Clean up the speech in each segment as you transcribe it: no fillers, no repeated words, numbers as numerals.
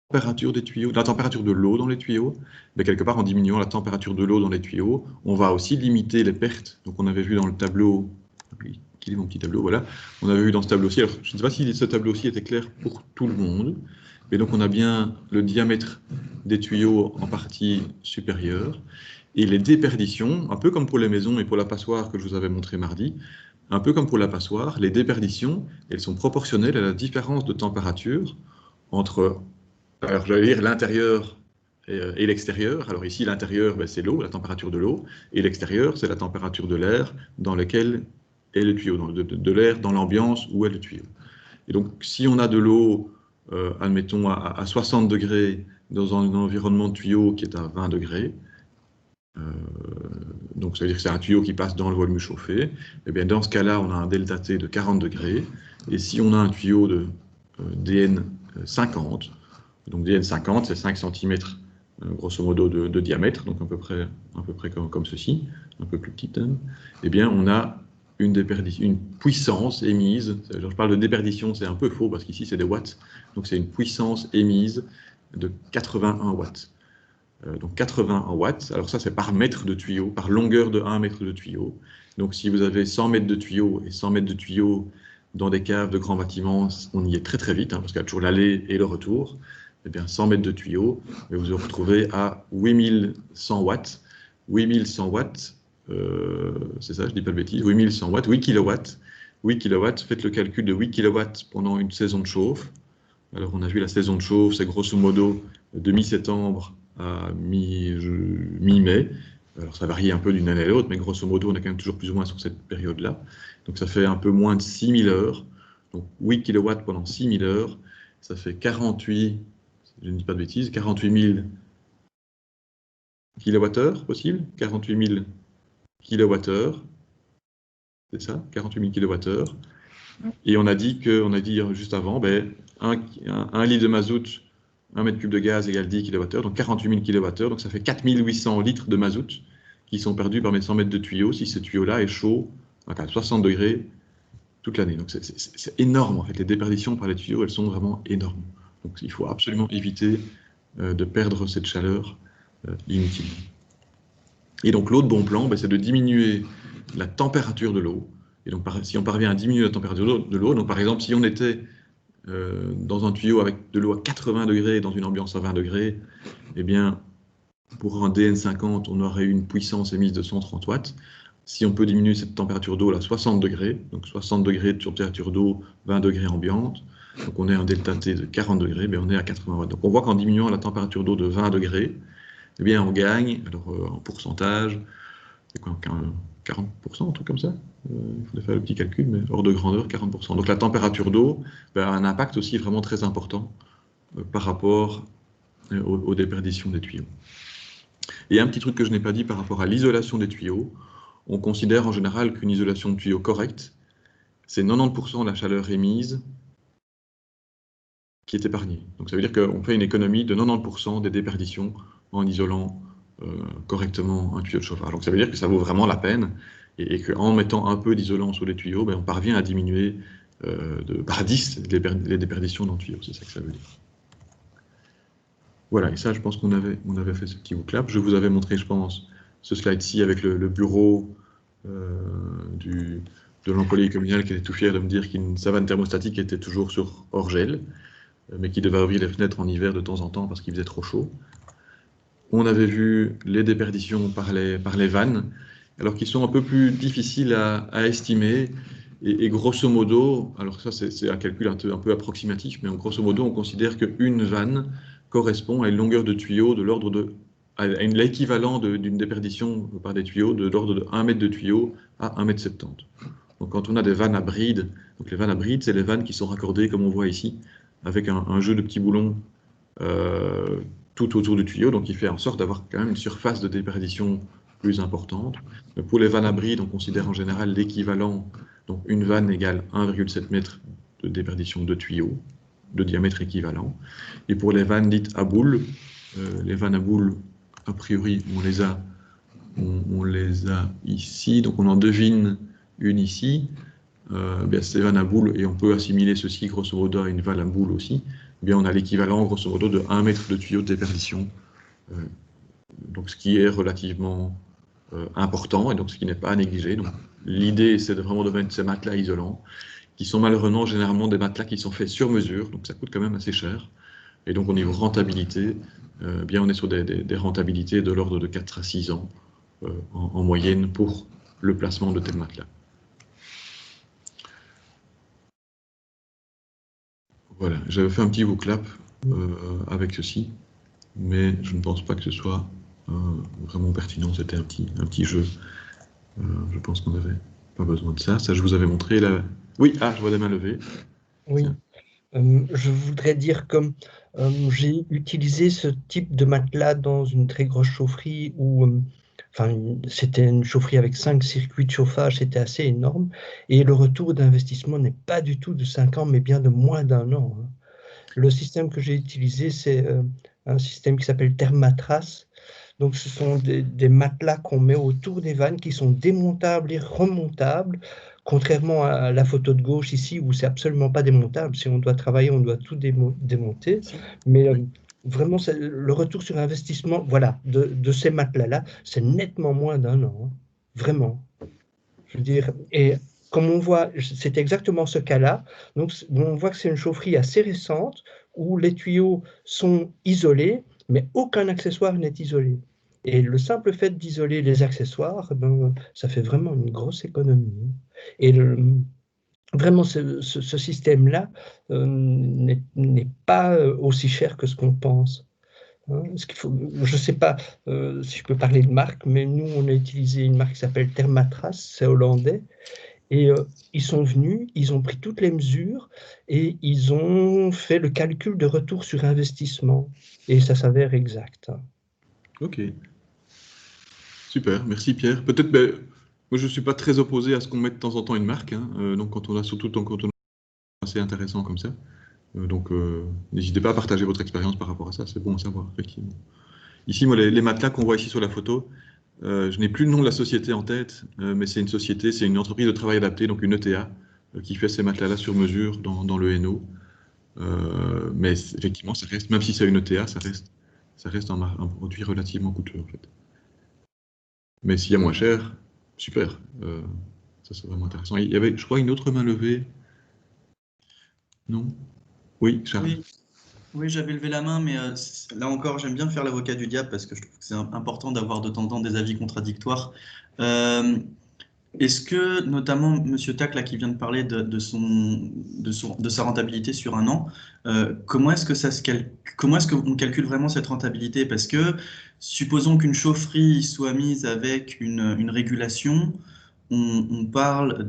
température des tuyaux, la température de l'eau dans les tuyaux, mais quelque part en diminuant la température de l'eau dans les tuyaux, on va aussi limiter les pertes. Donc on avait vu dans le tableau, quel est mon petit tableau, voilà, on avait vu dans ce tableau-ci, alors je ne sais pas si ce tableau-ci était clair pour tout le monde, mais donc on a bien le diamètre des tuyaux en partie supérieure, et les déperditions, un peu comme pour les maisons et pour la passoire que je vous avais montré mardi, un peu comme pour la passoire, les déperditions, elles sont proportionnelles à la différence de température entre, alors j'allais dire l'intérieur et l'extérieur. Alors ici, l'intérieur, ben, c'est l'eau, la température de l'eau, et l'extérieur, c'est la température de l'air dans lequel est le tuyau, de l'air dans l'ambiance où est le tuyau. Et donc, si on a de l'eau, admettons, à 60 degrés dans un environnement de tuyau qui est à 20 degrés, donc ça veut dire que c'est un tuyau qui passe dans le volume chauffé, et bien dans ce cas-là, on a un delta T de 40 degrés, et si on a un tuyau de DN 50, donc DN 50, c'est 5 cm grosso modo de diamètre, donc à peu près comme ceci, un peu plus petite, hein, eh bien on a une puissance émise, je parle de déperdition, c'est un peu faux parce qu'ici c'est des watts, donc c'est une puissance émise de 81 watts. Donc 81 watts, alors ça c'est par mètre de tuyau, par longueur de 1 mètre de tuyau. Donc si vous avez 100 mètres de tuyau et 100 mètres de tuyau dans des caves de grands bâtiments, on y est très très vite, hein, parce qu'il y a toujours l'aller et le retour. Eh bien 100 mètres de tuyau, et vous vous retrouvez à 8100 watts. 8100 watts, c'est ça, je ne dis pas de bêtises, 8100 watts, 8 kilowatts. 8 kilowatts, faites le calcul de 8 kilowatts pendant une saison de chauffe. Alors on a vu la saison de chauffe, c'est grosso modo de mi-septembre à mi-mai. Alors ça varie un peu d'une année à l'autre, mais grosso modo on est quand même toujours plus ou moins sur cette période-là. Donc ça fait un peu moins de 6000 heures. Donc 8 kilowatts pendant 6000 heures, ça fait 48, je ne dis pas de bêtises, 48 000 kilowattheures possible, 48 000 kilowattheures, c'est ça, 48 000 kilowattheures. Et on a dit juste avant, ben, un litre de mazout, 1 mètre cube de gaz égale 10 kWh, donc 48 000 kWh, donc ça fait 4800 litres de mazout qui sont perdus par mes 100 mètres de tuyau si ce tuyau-là est chaud à 60 degrés toute l'année. Donc c'est énorme en fait, les déperditions par les tuyaux, elles sont vraiment énormes. Donc il faut absolument éviter de perdre cette chaleur inutilement. Et donc l'autre bon plan, ben, c'est de diminuer la température de l'eau. Et donc si on parvient à diminuer la température de l'eau, donc par exemple si on était dans un tuyau avec de l'eau à 80 degrés dans une ambiance à 20 degrés, eh bien, pour un DN50, on aurait eu une puissance émise de 130 watts. Si on peut diminuer cette température d'eau à 60 degrés, donc 60 degrés de température d'eau, 20 degrés ambiante, donc on est un delta T de 40 degrés, mais on est à 80 watts. Donc on voit qu'en diminuant la température d'eau de 20 degrés, eh bien on gagne, alors en pourcentage, c'est quoi, 40%, un truc comme ça. Il faudrait faire le petit calcul, mais hors de grandeur, 40%. Donc la température d'eau a un impact aussi vraiment très important par rapport aux déperditions des tuyaux. Et un petit truc que je n'ai pas dit par rapport à l'isolation des tuyaux, on considère en général qu'une isolation de tuyaux correcte, c'est 90% de la chaleur émise qui est épargnée. Donc ça veut dire qu'on fait une économie de 90% des déperditions en isolant correctement un tuyau de chauffage. Donc ça veut dire que ça vaut vraiment la peine et qu'en mettant un peu d'isolant sur les tuyaux, ben, on parvient à diminuer par 10 les déperditions dans le tuyau. C'est ça que ça veut dire. Voilà, et ça, je pense qu'on avait fait ce petit book-là. Je vous avais montré, je pense, ce slide-ci avec le bureau de l'employé communal qui était tout fier de me dire qu'une savane thermostatique était toujours sur hors gel, mais qui devait ouvrir les fenêtres en hiver de temps en temps parce qu'il faisait trop chaud. On avait vu les déperditions par les vannes, alors qu'ils sont un peu plus difficiles à estimer. Et grosso modo, alors ça c'est un calcul un peu approximatif, mais grosso modo on considère qu'une vanne correspond à une longueur de tuyau de l'ordre de à l'équivalent d'une déperdition par des tuyaux de l'ordre de 1 mètre de tuyau à 1 mètre 70. Donc quand on a des vannes à bride, donc les vannes à bride, c'est les vannes qui sont raccordées comme on voit ici, avec un jeu de petits boulons tout autour du tuyau, donc il fait en sorte d'avoir quand même une surface de déperdition plus importante. Mais pour les vannes à bride, on considère en général l'équivalent, donc une vanne égale 1,7 m de déperdition de tuyau, de diamètre équivalent. Et pour les vannes dites à boule, les vannes à boule, a priori, on les a ici, donc on en devine une ici. bien, c'est des vannes à boules, et on peut assimiler ceci grosso modo à une vanne à boules aussi. Bien, on a l'équivalent grosso modo de 1 mètre de tuyau de déperdition, donc ce qui est relativement important, et donc ce qui n'est pas à négliger. Donc l'idée, c'est vraiment de mettre ces matelas isolants, qui sont malheureusement généralement des matelas qui sont faits sur mesure, donc ça coûte quand même assez cher. Et donc au niveau rentabilité, bien on est sur des rentabilités de l'ordre de 4 à 6 ans en moyenne pour le placement de tels matelas. Voilà, j'avais fait un petit voclap avec ceci, mais je ne pense pas que ce soit vraiment pertinent. C'était un petit jeu. Je pense qu'on n'avait pas besoin de ça. Ça, je vous avais montré là. Oui, je vois des mains levées. Oui, je voudrais dire que j'ai utilisé ce type de matelas dans une très grosse chaufferie où, enfin, c'était une chaufferie avec 5 circuits de chauffage, c'était assez énorme. Et le retour d'investissement n'est pas du tout de 5 ans, mais bien de moins d'1 an, hein. Le système que j'ai utilisé, c'est un système qui s'appelle Thermatras. Donc, ce sont des matelas qu'on met autour des vannes qui sont démontables et remontables, contrairement à la photo de gauche ici où c'est absolument pas démontable. Si on doit travailler, on doit tout démonter. Mais vraiment, le retour sur investissement, voilà, de ces matelas-là, c'est nettement moins d'1 an, hein. Vraiment. Je veux dire, et comme on voit, c'est exactement ce cas-là. Donc, on voit que c'est une chaufferie assez récente où les tuyaux sont isolés, mais aucun accessoire n'est isolé. Et le simple fait d'isoler les accessoires, ben, ça fait vraiment une grosse économie. Et vraiment, ce système-là n'est pas aussi cher que ce qu'on pense. Hein. Je ne sais pas si je peux parler de marque, mais nous, on a utilisé une marque qui s'appelle Thermatras, c'est hollandais. Et ils sont venus, ils ont pris toutes les mesures et ils ont fait le calcul de retour sur investissement. Et ça s'avère exact. Ok, super, merci Pierre. Peut-être, ben, moi je ne suis pas très opposé à ce qu'on mette de temps en temps une marque, hein, donc quand on a surtout quand on a assez intéressant comme ça. Donc n'hésitez pas à partager votre expérience par rapport à ça, c'est bon à savoir, effectivement. Ici, moi, les matelas qu'on voit ici sur la photo, je n'ai plus le nom de la société en tête, mais c'est une société, c'est une entreprise de travail adapté, donc une ETA, qui fait ces matelas-là sur mesure dans le Hainaut. Mais effectivement, ça reste, même si c'est une ETA, ça reste un produit relativement coûteux, en fait. Mais s'il y a moins cher, super. Ça, c'est vraiment intéressant. Il y avait, je crois, une autre main levée. Non? Oui, Charles. Oui, oui, j'avais levé la main, mais là encore, j'aime bien faire l'avocat du diable parce que je trouve que c'est important d'avoir de temps en temps des avis contradictoires. Euh, Est-ce que, notamment, Monsieur Tac, là, qui vient de parler de sa rentabilité sur 1 an, comment est-ce que comment est-ce qu'on calcule vraiment cette rentabilité? Parce que, supposons qu'une chaufferie soit mise avec une régulation, on parle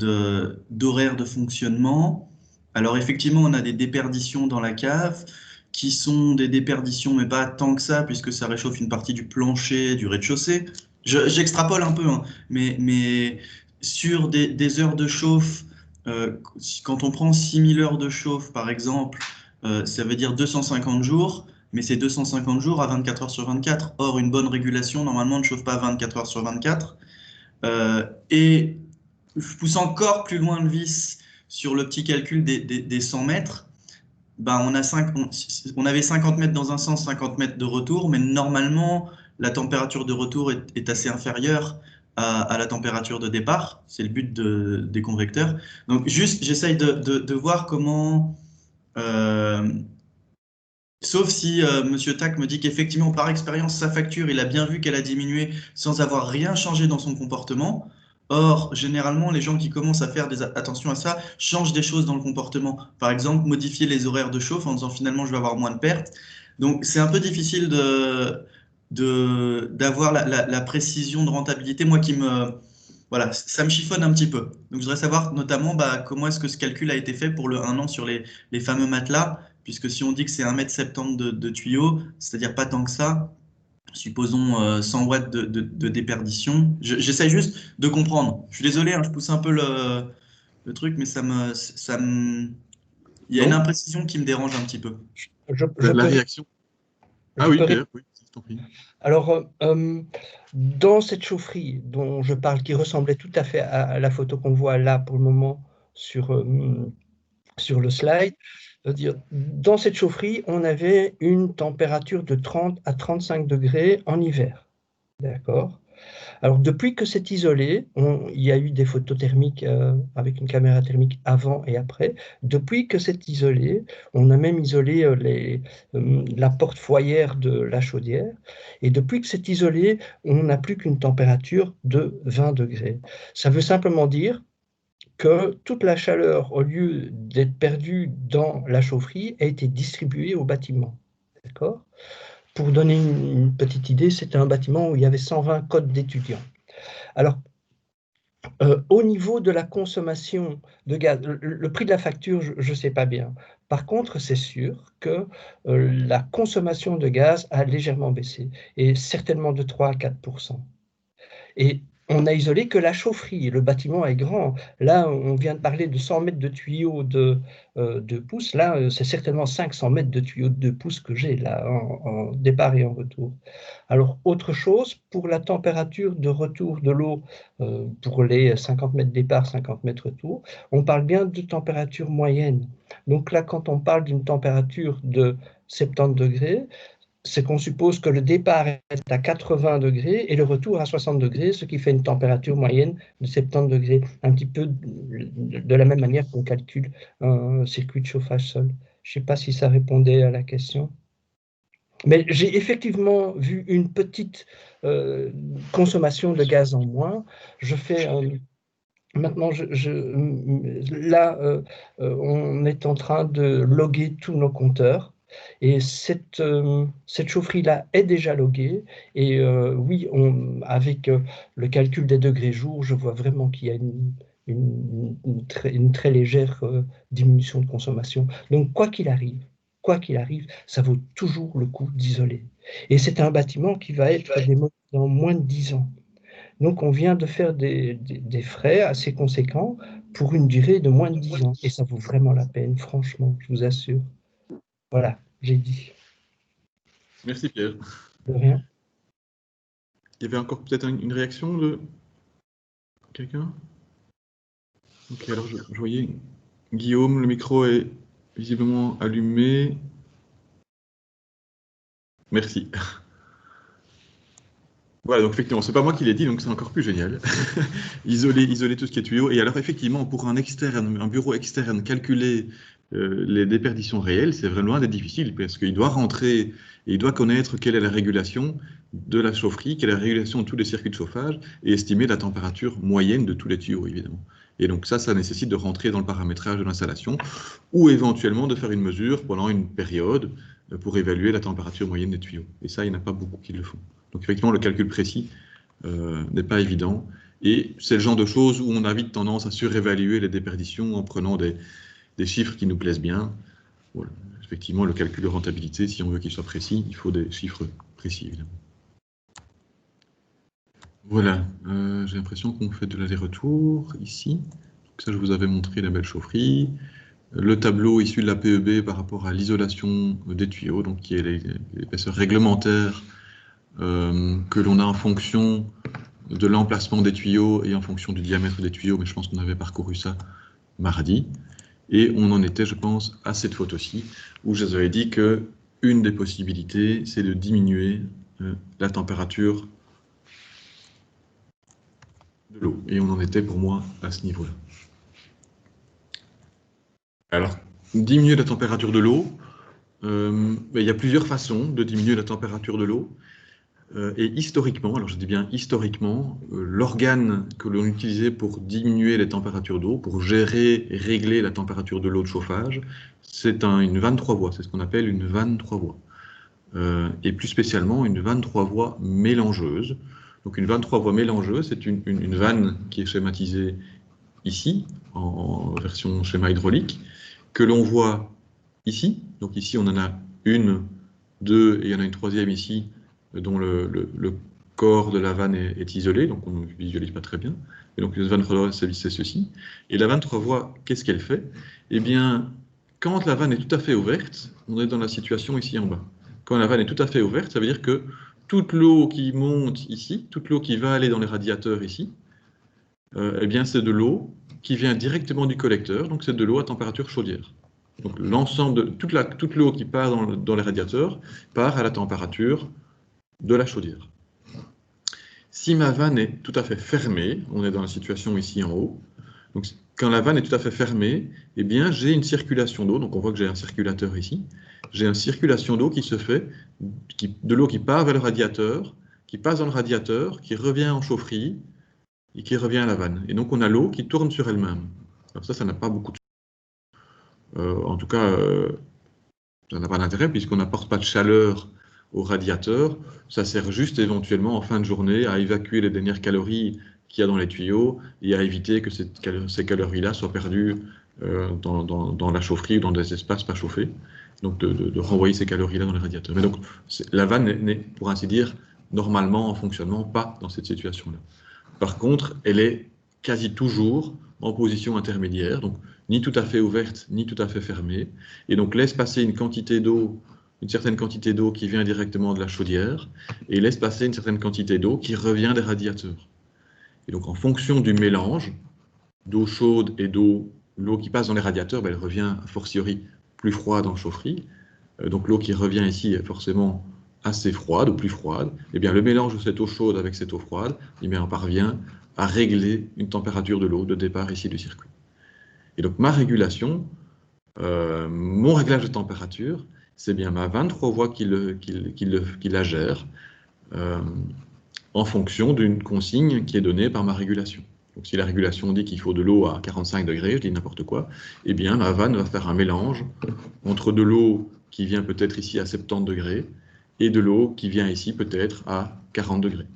d'horaires de fonctionnement. Alors, effectivement, on a des déperditions dans la cave, qui sont des déperditions, mais pas tant que ça, puisque ça réchauffe une partie du plancher, du rez-de-chaussée. J'extrapole un peu, hein, mais sur des heures de chauffe, quand on prend 6000 heures de chauffe, par exemple, ça veut dire 250 jours, mais c'est 250 jours à 24 heures sur 24. Or, une bonne régulation, normalement, ne chauffe pas 24 heures sur 24. Et je pousse encore plus loin le vis sur le petit calcul des 100 mètres. Ben, on avait 50 mètres dans un sens, 50 mètres de retour, mais normalement, la température de retour est assez inférieure à la température de départ. C'est le but des convecteurs. Donc, juste, j'essaye de voir comment, sauf si Monsieur Tac me dit qu'effectivement, par expérience, sa facture, il a bien vu qu'elle a diminué sans avoir rien changé dans son comportement. Or, généralement, les gens qui commencent à faire attention à ça changent des choses dans le comportement. Par exemple, modifier les horaires de chauffe en disant finalement je vais avoir moins de pertes. Donc, c'est un peu difficile d'avoir la précision de rentabilité. Moi voilà, ça me chiffonne un petit peu. Donc, je voudrais savoir notamment comment est-ce que ce calcul a été fait pour le 1 an sur les fameux matelas, puisque si on dit que c'est 1,70 m de tuyau, c'est-à-dire pas tant que ça, supposons 100 watts de déperdition. J'essaie juste de comprendre. Je suis désolé, hein, je pousse un peu le truc, mais il y a une Non? imprécision qui me dérange un petit peu. Je La peux, réaction? Ah je oui, peux Pierre, oui, je t'en prie. Alors, dans cette chaufferie dont je parle, qui ressemblait tout à fait à la photo qu'on voit là pour le moment sur le slide. C'est-à-dire, dans cette chaufferie, on avait une température de 30 à 35 degrés en hiver. D'accord? Alors, depuis que c'est isolé, il y a eu des photos thermiques avec une caméra thermique avant et après. Depuis que c'est isolé, on a même isolé la porte foyère de la chaudière. Et depuis que c'est isolé, on n'a plus qu'une température de 20 degrés. Ça veut simplement dire que toute la chaleur, au lieu d'être perdue dans la chaufferie, a été distribuée au bâtiment. D'accord? Pour donner une petite idée, c'était un bâtiment où il y avait 120 codes d'étudiants. Alors, au niveau de la consommation de gaz, le prix de la facture, je ne sais pas bien. Par contre, c'est sûr que la consommation de gaz a légèrement baissé, et certainement de 3 à 4%. Et on n'a isolé que la chaufferie. Le bâtiment est grand. Là, on vient de parler de 100 mètres de tuyaux de 2 pouces. Là, c'est certainement 500 mètres de tuyaux de 2 pouces que j'ai là, en départ et en retour. Alors, autre chose, pour la température de retour de l'eau, pour les 50 mètres départ, 50 mètres retour, on parle bien de température moyenne. Donc là, quand on parle d'une température de 70 degrés, c'est qu'on suppose que le départ est à 80 degrés et le retour à 60 degrés, ce qui fait une température moyenne de 70 degrés, un petit peu de la même manière qu'on calcule un circuit de chauffage sol. Je ne sais pas si ça répondait à la question. Mais j'ai effectivement vu une petite consommation de gaz en moins. Je fais maintenant, là, on est en train de loguer tous nos compteurs. Et cette chaufferie-là est déjà loguée. Et oui, avec le calcul des degrés jour, je vois vraiment qu'il y a une très légère diminution de consommation. Donc, quoi qu'il arrive, ça vaut toujours le coup d'isoler. Et c'est un bâtiment qui va être démoli dans moins de 10 ans. Donc, on vient de faire des frais assez conséquents pour une durée de moins de 10 ans. Et ça vaut vraiment la peine, franchement, je vous assure. Voilà, j'ai dit. Merci Pierre. De rien. Il y avait encore peut-être une réaction de quelqu'un? Ok, alors je voyais Guillaume, le micro est visiblement allumé. Merci. Voilà, donc effectivement, c'est pas moi qui l'ai dit, donc c'est encore plus génial. isoler tout ce qui est tuyau. Et alors effectivement, pour un bureau externe, calculer les déperditions réelles, c'est vraiment loin d'être difficile, parce qu'il doit rentrer et il doit connaître quelle est la régulation de la chaufferie, quelle est la régulation de tous les circuits de chauffage, et estimer la température moyenne de tous les tuyaux, évidemment. Et donc ça nécessite de rentrer dans le paramétrage de l'installation, ou éventuellement de faire une mesure pendant une période pour évaluer la température moyenne des tuyaux. Et ça, il n'y en a pas beaucoup qui le font. Donc effectivement, le calcul précis n'est pas évident. Et c'est le genre de choses où on a vite tendance à surévaluer les déperditions en prenant des chiffres qui nous plaisent bien. Voilà. Effectivement, le calcul de rentabilité, si on veut qu'il soit précis, il faut des chiffres précis, évidemment. Voilà, j'ai l'impression qu'on fait de l'aller-retour ici. Donc ça, je vous avais montré la belle chaufferie. Le tableau issu de la PEB par rapport à l'isolation des tuyaux, donc qui est l'épaisseur réglementaire que l'on a en fonction de l'emplacement des tuyaux et en fonction du diamètre des tuyaux, mais je pense qu'on avait parcouru ça mardi. Et on en était, je pense, à cette photo-ci, où je vous avais dit qu'une des possibilités, c'est de diminuer la température de l'eau. Et on en était, pour moi, à ce niveau-là. Alors, diminuer la température de l'eau, il y a plusieurs façons de diminuer la température de l'eau. Et historiquement, alors je dis bien historiquement, l'organe que l'on utilisait pour diminuer les températures d'eau, pour gérer et régler la température de l'eau de chauffage, c'est une vanne 3 voies, c'est ce qu'on appelle une vanne 3 voies. Et plus spécialement une vanne 3 voies mélangeuse. Donc une vanne 3 voies mélangeuse, c'est une vanne qui est schématisée ici, en version schéma hydraulique, que l'on voit ici. Donc ici on en a une, deux, et il y en a une troisième ici, dont le corps de la vanne est isolé, donc on ne visualise pas très bien. Et donc, la vanne 3 voies, c'est ceci. Et la vanne 3 voies, qu'est-ce qu'elle fait? Eh bien, quand la vanne est tout à fait ouverte, on est dans la situation ici en bas. Quand la vanne est tout à fait ouverte, ça veut dire que toute l'eau qui monte ici, toute l'eau qui va aller dans les radiateurs ici, eh bien, c'est de l'eau qui vient directement du collecteur, donc c'est de l'eau à température chaudière. Donc l'ensemble de toute l'eau qui part dans les radiateurs part à la température de la chaudière. Si ma vanne est tout à fait fermée, on est dans la situation ici en haut, donc quand la vanne est tout à fait fermée, eh bien j'ai une circulation d'eau, donc on voit que j'ai un circulateur ici, j'ai une circulation d'eau qui se fait, de l'eau qui part vers le radiateur, qui passe dans le radiateur, qui revient en chaufferie, et qui revient à la vanne. Et donc on a l'eau qui tourne sur elle-même. Alors ça n'a pas beaucoup de... en tout cas, ça n'a pas d'intérêt puisqu'on n'apporte pas de chaleur au radiateur. Ça sert juste éventuellement en fin de journée à évacuer les dernières calories qu'il y a dans les tuyaux et à éviter que ces calories-là soient perdues dans la chaufferie ou dans des espaces pas chauffés. Donc de renvoyer ces calories-là dans les radiateurs. Mais donc la vanne n'est, pour ainsi dire, normalement en fonctionnement pas dans cette situation-là. Par contre, elle est quasi toujours en position intermédiaire, donc ni tout à fait ouverte, ni tout à fait fermée, et donc laisse passer une quantité d'eau, une certaine quantité d'eau qui vient directement de la chaudière, et laisse passer une certaine quantité d'eau qui revient des radiateurs. Et donc en fonction du mélange d'eau chaude et l'eau qui passe dans les radiateurs, elle revient a fortiori plus froide en chaufferie, donc l'eau qui revient ici est forcément assez froide ou plus froide, et bien le mélange de cette eau chaude avec cette eau froide, on parvient à régler une température de l'eau de départ ici du circuit. Et donc ma régulation, mon réglage de température, c'est bien ma 23 voies qui la gère en fonction d'une consigne qui est donnée par ma régulation. Donc si la régulation dit qu'il faut de l'eau à 45 degrés, je dis n'importe quoi, eh bien ma vanne va faire un mélange entre de l'eau qui vient peut-être ici à 70 degrés et de l'eau qui vient ici peut-être à 40 degrés.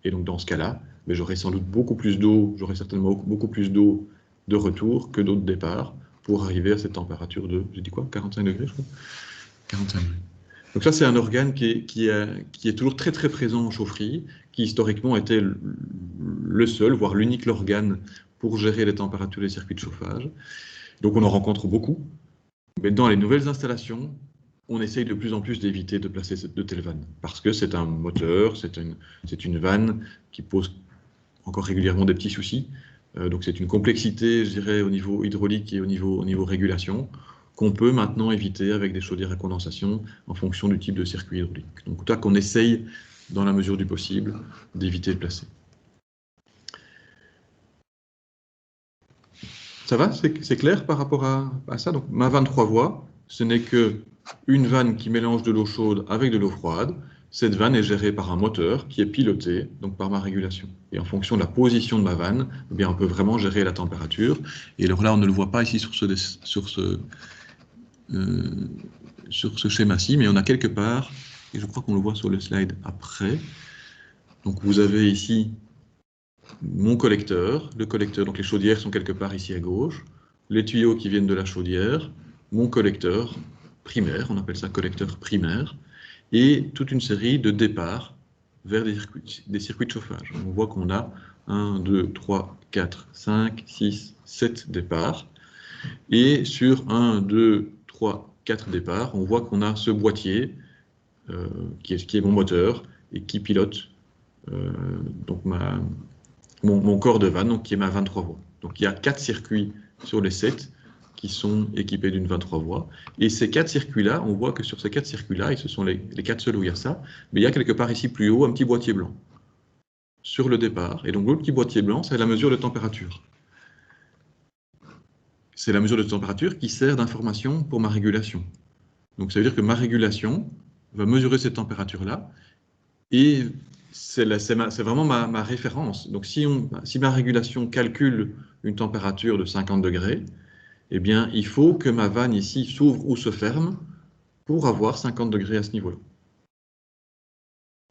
Et donc dans ce cas-là, j'aurai sans doute beaucoup plus d'eau, j'aurai certainement beaucoup plus d'eau de retour que d'eau de départ pour arriver à cette température de, j'ai dit quoi, 45 degrés je crois 45 degrés. Donc ça c'est un organe qui est toujours très très présent en chaufferie, qui historiquement était le seul, voire l'unique organe pour gérer les températures des circuits de chauffage. Donc on en rencontre beaucoup, mais dans les nouvelles installations, on essaye de plus en plus d'éviter de placer de telles vannes, parce que c'est un moteur, c'est une vanne qui pose encore régulièrement des petits soucis. Donc c'est une complexité, je dirais, au niveau hydraulique et au niveau régulation, qu'on peut maintenant éviter avec des chaudières à condensation en fonction du type de circuit hydraulique. Donc toi qu'on essaye, dans la mesure du possible, d'éviter de placer. Ça va? C'est clair par rapport à ça? Donc ma 23 voies, ce n'est qu'une vanne qui mélange de l'eau chaude avec de l'eau froide. Cette vanne est gérée par un moteur qui est piloté donc par ma régulation. Et en fonction de la position de ma vanne, eh bien, on peut vraiment gérer la température. Et alors là, on ne le voit pas ici sur ce schéma-ci, mais on a quelque part, et je crois qu'on le voit sur le slide après. Donc vous avez ici mon collecteur, donc les chaudières sont quelque part ici à gauche, les tuyaux qui viennent de la chaudière, mon collecteur primaire, on appelle ça collecteur primaire, et toute une série de départs vers des circuits de chauffage. On voit qu'on a 1, 2, 3, 4, 5, 6, 7 départs, et sur 1, 2, 3, 4 départs, on voit qu'on a ce boîtier qui est mon moteur et qui pilote donc mon corps de vanne, donc qui est ma 23 voies. Donc il y a 4 circuits sur les 7 qui sont équipés d'une 23 voies. Et ces 4 circuits-là, on voit que sur ces 4 circuits-là, et ce sont les 4 seuls où il y a ça, mais il y a quelque part ici plus haut un petit boîtier blanc sur le départ. Et donc le petit boîtier blanc, c'est la mesure de température. C'est la mesure de température qui sert d'information pour ma régulation. Donc ça veut dire que ma régulation va mesurer cette température-là et c'est vraiment ma référence. Donc si ma régulation calcule une température de 50 degrés, eh bien il faut que ma vanne ici s'ouvre ou se ferme pour avoir 50 degrés à ce niveau-là.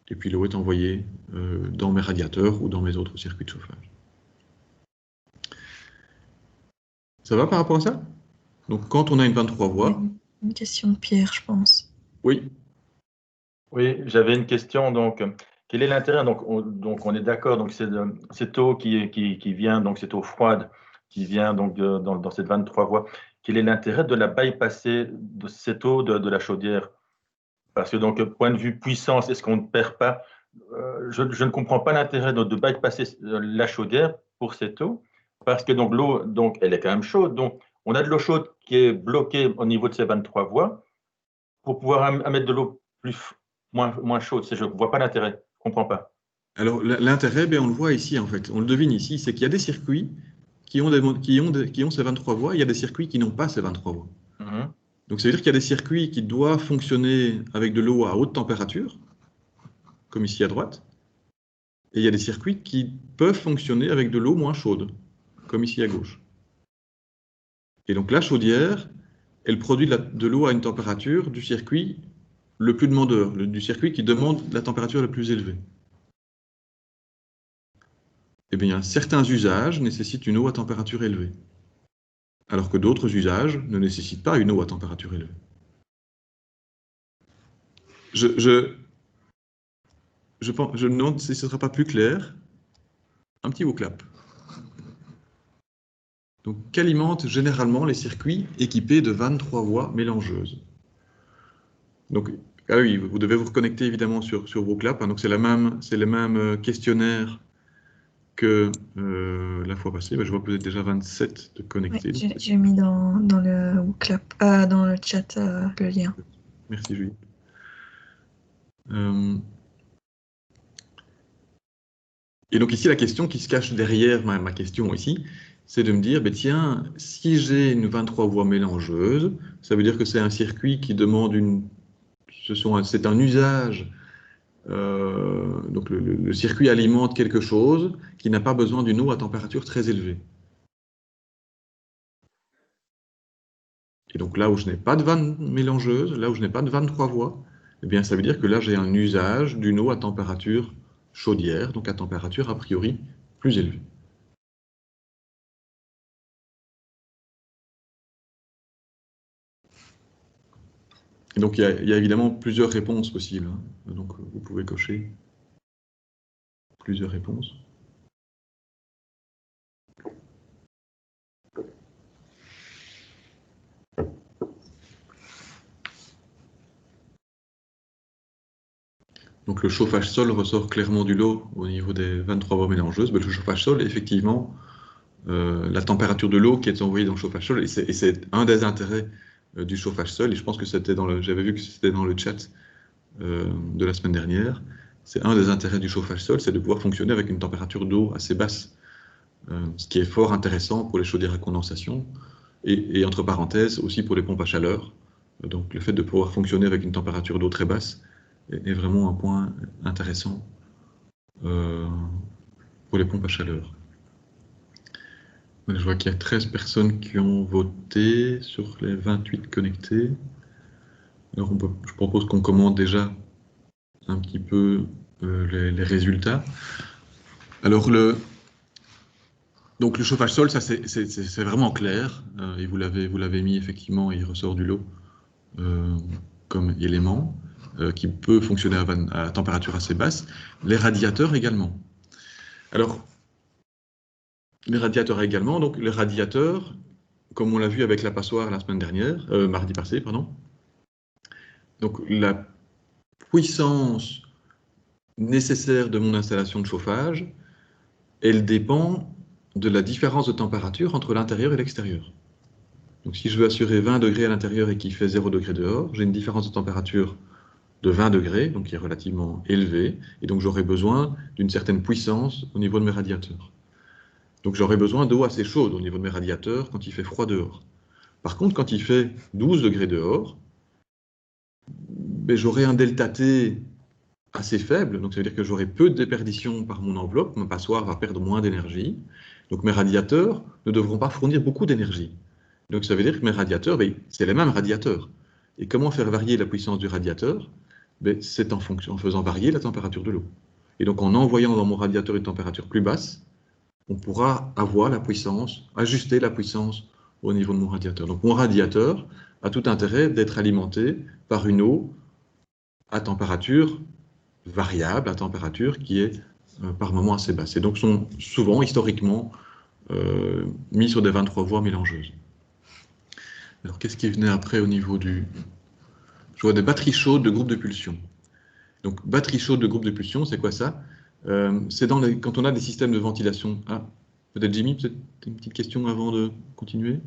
Et puis l'eau est envoyée dans mes radiateurs ou dans mes autres circuits de chauffage. Ça va par rapport à ça? Donc quand on a une 23 voies... Une question de Pierre, je pense. Oui. Oui, j'avais une question. Donc, quel est l'intérêt? Donc, on est d'accord. Donc, c'est cette eau qui vient, donc cette eau froide qui vient donc dans cette 23 voies. Quel est l'intérêt de la bypasser de cette eau de la chaudière? Parce que donc, point de vue puissance, est-ce qu'on ne perd pas je ne comprends pas l'intérêt de bypasser la chaudière pour cette eau, parce que donc l'eau, donc, elle est quand même chaude. Donc, on a de l'eau chaude qui est bloquée au niveau de ces 23 voies pour pouvoir mettre de l'eau moins chaude. Je ne vois pas l'intérêt. Je ne comprends pas. Alors, l'intérêt, ben, on le voit ici, en fait. On le devine ici, c'est qu'il y a des circuits qui ont ces 23 voies, il y a des circuits qui n'ont pas ces 23 voies. Mhm. Donc, ça veut dire qu'il y a des circuits qui doivent fonctionner avec de l'eau à haute température, comme ici à droite, et il y a des circuits qui peuvent fonctionner avec de l'eau moins chaude, comme ici à gauche. Et donc, la chaudière, elle produit de l'eau à une température du circuit le plus demandeur, du circuit qui demande la température la plus élevée. Eh bien, certains usages nécessitent une eau à température élevée, alors que d'autres usages ne nécessitent pas une eau à température élevée. Je me demande si ce ne sera pas plus clair. Un petit voclap. Donc, qu'alimentent généralement les circuits équipés de 23 voies mélangeuses? Donc, ah oui, vous devez vous reconnecter évidemment sur voclap. Hein, donc, c'est le même questionnaire que la fois passée. Je vois que vous êtes déjà 27 de connectés. Oui, j'ai mis dans le clap, dans le chat le lien. Merci Julie. Et donc ici, la question qui se cache derrière ma question ici, c'est de me dire, ben tiens, si j'ai une 23 voies mélangeuse, ça veut dire que c'est un circuit qui demande c'est un usage. Donc le circuit alimente quelque chose qui n'a pas besoin d'une eau à température très élevée. Et donc là où je n'ai pas de vanne mélangeuse, là où je n'ai pas de 23 voies, eh bien ça veut dire que là j'ai un usage d'une eau à température chaudière, donc à température a priori plus élevée. Et donc il y a évidemment plusieurs réponses possibles. Hein. Donc vous pouvez cocher plusieurs réponses. Donc le chauffage sol ressort clairement du lot au niveau des 23 voies mélangeuses. Mais le chauffage sol, effectivement, la température de l'eau qui est envoyée dans le chauffage sol, et c'est un des intérêts du chauffage sol, et je pense que j'avais vu que c'était dans le chat de la semaine dernière, c'est un des intérêts du chauffage sol, c'est de pouvoir fonctionner avec une température d'eau assez basse, ce qui est fort intéressant pour les chaudières à condensation, et entre parenthèses aussi pour les pompes à chaleur. Donc le fait de pouvoir fonctionner avec une température d'eau très basse est vraiment un point intéressant pour les pompes à chaleur. Je vois qu'il y a 13 personnes qui ont voté sur les 28 connectés. Alors je propose qu'on commente déjà un petit peu les résultats. Alors donc le chauffage sol, ça c'est vraiment clair, et vous l'avez mis effectivement, il ressort du lot comme élément qui peut fonctionner à température assez basse. Les radiateurs également. Alors les radiateurs également, donc les radiateurs, comme on l'a vu avec la passoire la semaine dernière, mardi passé, pardon. Donc la puissance nécessaire de mon installation de chauffage, elle dépend de la différence de température entre l'intérieur et l'extérieur. Donc si je veux assurer 20 degrés à l'intérieur et qu'il fait 0 degré dehors, j'ai une différence de température de 20 degrés, donc qui est relativement élevée, et donc j'aurai besoin d'une certaine puissance au niveau de mes radiateurs. Donc j'aurai besoin d'eau assez chaude au niveau de mes radiateurs quand il fait froid dehors. Par contre, quand il fait 12 degrés dehors, ben, j'aurai un delta T assez faible, donc ça veut dire que j'aurai peu de déperdition par mon enveloppe, ma passoire va perdre moins d'énergie, donc mes radiateurs ne devront pas fournir beaucoup d'énergie. Donc ça veut dire que mes radiateurs, ben, c'est les mêmes radiateurs. Et comment faire varier la puissance du radiateur? Ben, c'est en faisant varier la température de l'eau. Et donc en envoyant dans mon radiateur une température plus basse, on pourra avoir la puissance, ajuster la puissance au niveau de mon radiateur. Donc mon radiateur a tout intérêt d'être alimenté par une eau à température variable, à température qui est par moment assez basse. Et donc sont souvent, historiquement, mis sur des 23 voies mélangeuses. Alors qu'est-ce qui venait après au niveau du... Je vois des batteries chaudes de groupe de pulsion. Donc, batterie chaude de groupe de pulsion, c'est quoi ça? C'est quand on a des systèmes de ventilation. Ah, peut-être Jimmy, peut-être une petite question avant de continuer?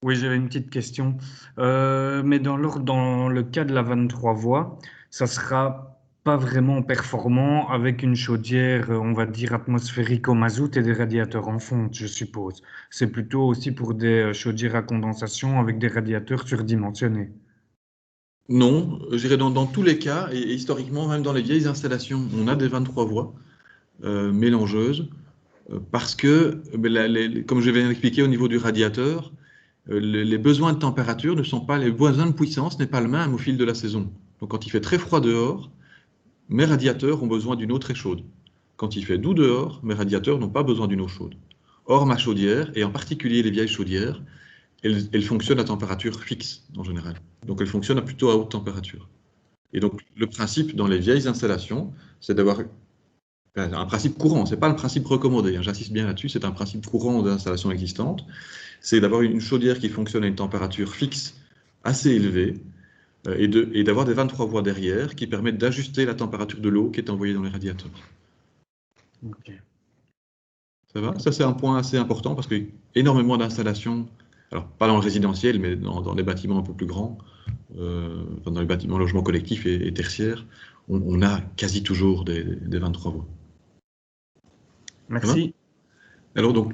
Oui, j'avais une petite question. Mais dans le cas de la 23 voies, ça sera pas vraiment performant avec une chaudière, on va dire, atmosphérique au mazout et des radiateurs en fonte, je suppose. C'est plutôt aussi pour des chaudières à condensation avec des radiateurs surdimensionnés. Non, je dirais dans tous les cas, et historiquement, même dans les vieilles installations, on a des 23 voies mélangeuses, parce que, comme je viens d'expliquer au niveau du radiateur, les besoins de température ne sont pas, les besoins de puissance n'est pas le même au fil de la saison. Donc quand il fait très froid dehors, mes radiateurs ont besoin d'une eau très chaude. Quand il fait doux dehors, mes radiateurs n'ont pas besoin d'une eau chaude. Or, ma chaudière, et en particulier les vieilles chaudières, elles fonctionnent à température fixe en général. Donc elles fonctionnent plutôt à haute température. Et donc le principe dans les vieilles installations, c'est d'avoir un principe courant, ce n'est pas le principe recommandé, hein, j'insiste bien là-dessus, c'est un principe courant d'installation existante, c'est d'avoir une chaudière qui fonctionne à une température fixe assez élevée et d'avoir des 23 voies derrière qui permettent d'ajuster la température de l'eau qui est envoyée dans les radiateurs. Ok. Ça va? Ça, c'est un point assez important parce que énormément d'installations, alors pas dans le résidentiel, mais dans les bâtiments un peu plus grands, dans les bâtiments logements collectifs et tertiaires, on a quasi toujours des 23 voies. Merci. Alors donc,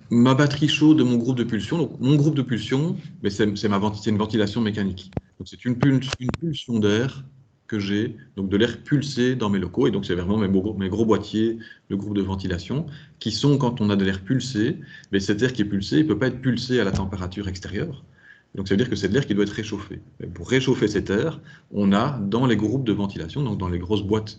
ma batterie chaude de mon groupe de pulsion, donc mon groupe de pulsion, c'est une ventilation mécanique. Donc c'est une pulsion d'air que j'ai, donc de l'air pulsé dans mes locaux, et donc c'est vraiment mes gros boîtiers de groupe de ventilation, qui sont, quand on a de l'air pulsé, mais cet air qui est pulsé, il ne peut pas être pulsé à la température extérieure. Donc ça veut dire que c'est de l'air qui doit être réchauffé. Et pour réchauffer cet air, on a dans les groupes de ventilation, donc dans les grosses boîtes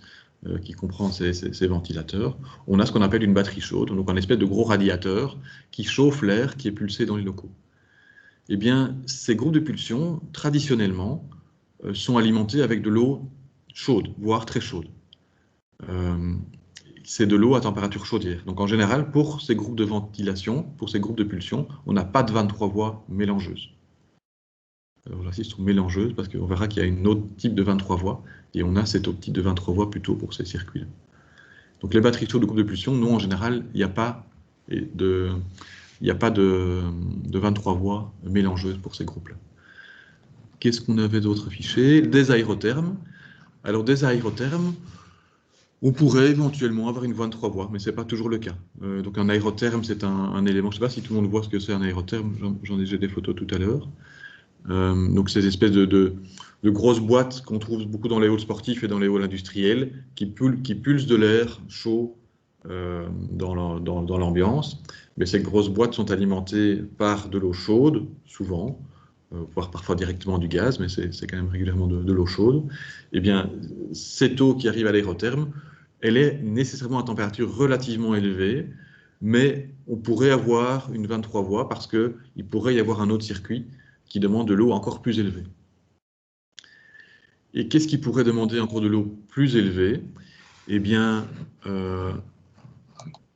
qui comprend ces ventilateurs, on a ce qu'on appelle une batterie chaude, donc un espèce de gros radiateur qui chauffe l'air qui est pulsé dans les locaux. Eh bien, ces groupes de pulsion, traditionnellement, sont alimentés avec de l'eau chaude, voire très chaude. C'est de l'eau à température chaudière. Donc en général, pour ces groupes de ventilation, pour ces groupes de pulsion, on n'a pas de 23 voies mélangeuses. Alors j'insiste sur mélangeuse parce qu'on verra qu'il y a un autre type de 23 voies et on a cet autre type de 23 voies plutôt pour ces circuits-là. Donc les batteries chaudes de groupe de pulsion, nous en général, il n'y a pas de 23 voies mélangeuses pour ces groupes-là. Qu'est-ce qu'on avait d'autres affichés? Des aérothermes. Alors des aérothermes, on pourrait éventuellement avoir une 23 voies, mais ce n'est pas toujours le cas. Donc un aérotherme, c'est un élément, je ne sais pas si tout le monde voit ce que c'est un aérotherme, j'en ai déjà des photos tout à l'heure. Donc ces espèces de grosses boîtes qu'on trouve beaucoup dans les halls sportifs et dans les halls industriels qui pulsent de l'air chaud dans l'ambiance. Mais ces grosses boîtes sont alimentées par de l'eau chaude, souvent, voire parfois directement du gaz, mais c'est quand même régulièrement de l'eau chaude. Eh bien, cette eau qui arrive à l'aérotherme, elle est nécessairement à température relativement élevée, mais on pourrait avoir une 23 voies parce qu'il pourrait y avoir un autre circuit qui demande de l'eau encore plus élevée. Et qu'est-ce qui pourrait demander encore de l'eau plus élevée? Eh bien,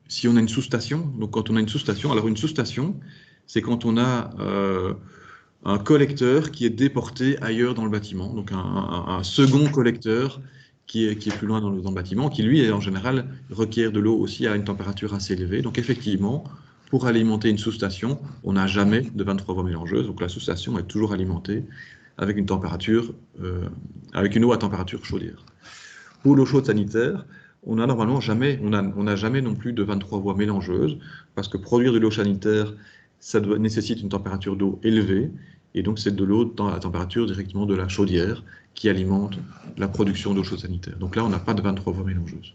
si on a une sous-station, donc quand on a une sous-station, alors une sous-station, c'est quand on a un collecteur qui est déporté ailleurs dans le bâtiment, donc un second collecteur qui est plus loin dans le bâtiment, qui lui, en général, requiert de l'eau aussi à une température assez élevée. Donc effectivement, pour alimenter une sous-station, on n'a jamais de 23 voies mélangeuses, donc la sous-station est toujours alimentée avec une température, avec une eau à température chaudière. Pour l'eau chaude sanitaire, on a normalement jamais, on n'a jamais non plus de 23 voies mélangeuses, parce que produire de l'eau sanitaire, ça nécessite une température d'eau élevée, et donc c'est de l'eau dans la température directement de la chaudière qui alimente la production d'eau chaude sanitaire. Donc là, on n'a pas de 23 voies mélangeuses.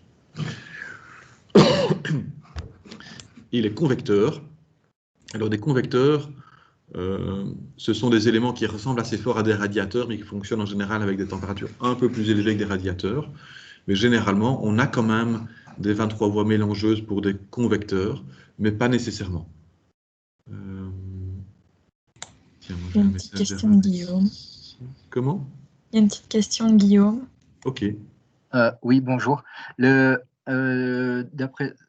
Et les convecteurs, alors des convecteurs, ce sont des éléments qui ressemblent assez fort à des radiateurs, mais qui fonctionnent en général avec des températures un peu plus élevées que des radiateurs. Mais généralement, on a quand même des 23 voies mélangeuses pour des convecteurs, mais pas nécessairement. Tiens, il y a une petite question de Guillaume. Comment? Il y a une petite question de Guillaume. Ok. Oui, bonjour. D'après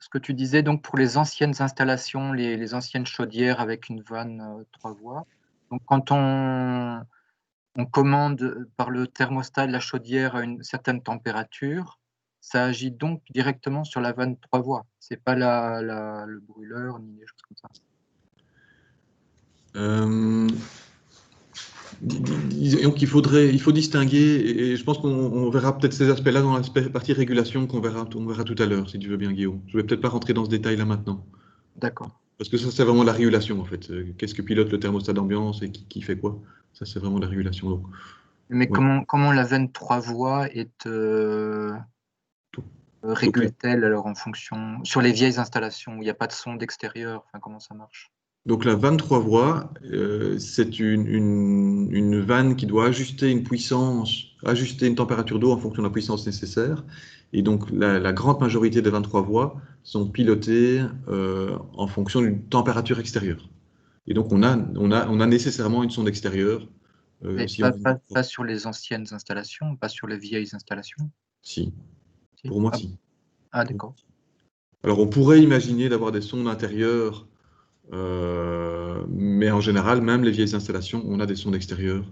ce que tu disais, donc pour les anciennes installations, les anciennes chaudières avec une vanne 3 voies, donc quand on on commande par le thermostat de la chaudière à une certaine température, ça agit donc directement sur la vanne 3 voies. Ce n'est pas le brûleur ni des choses comme ça. Donc il faut distinguer, et je pense qu'on verra peut-être ces aspects-là dans l'aspect partie régulation on verra tout à l'heure, si tu veux bien, Guillaume. Je ne vais peut-être pas rentrer dans ce détail-là maintenant. D'accord. Parce que ça, c'est vraiment la régulation, en fait. Qu'est-ce que pilote le thermostat d'ambiance et qui fait quoi? Ça, c'est vraiment la régulation. Donc, Mais ouais. comment la vanne 3 voies est régule-t-elle alors en fonction sur les vieilles installations où il n'y a pas de sonde extérieure, enfin, comment ça marche? Donc la vanne 3 voies, c'est une vanne qui doit ajuster une puissance, ajuster une température d'eau en fonction de la puissance nécessaire. Et donc la grande majorité des 23 voies sont pilotées en fonction d'une température extérieure. Et donc on a nécessairement une sonde extérieure. Mais Si pas sur les anciennes installations, pas sur les vieilles installations? Si, pour moi, si. Ah, d'accord. Alors on pourrait imaginer d'avoir des sondes intérieures, mais en général, même les vieilles installations, on a des sondes extérieures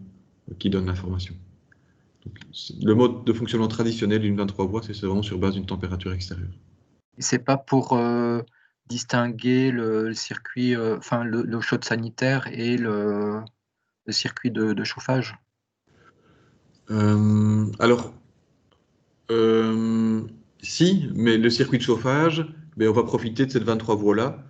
qui donnent l'information. Le mode de fonctionnement traditionnel d'une 23 voies, c'est vraiment sur base d'une température extérieure. Et c'est pas pour distinguer le circuit, enfin l'eau chaude sanitaire et le circuit de chauffage? Alors, si, mais le circuit de chauffage, on va profiter de cette 23 voies-là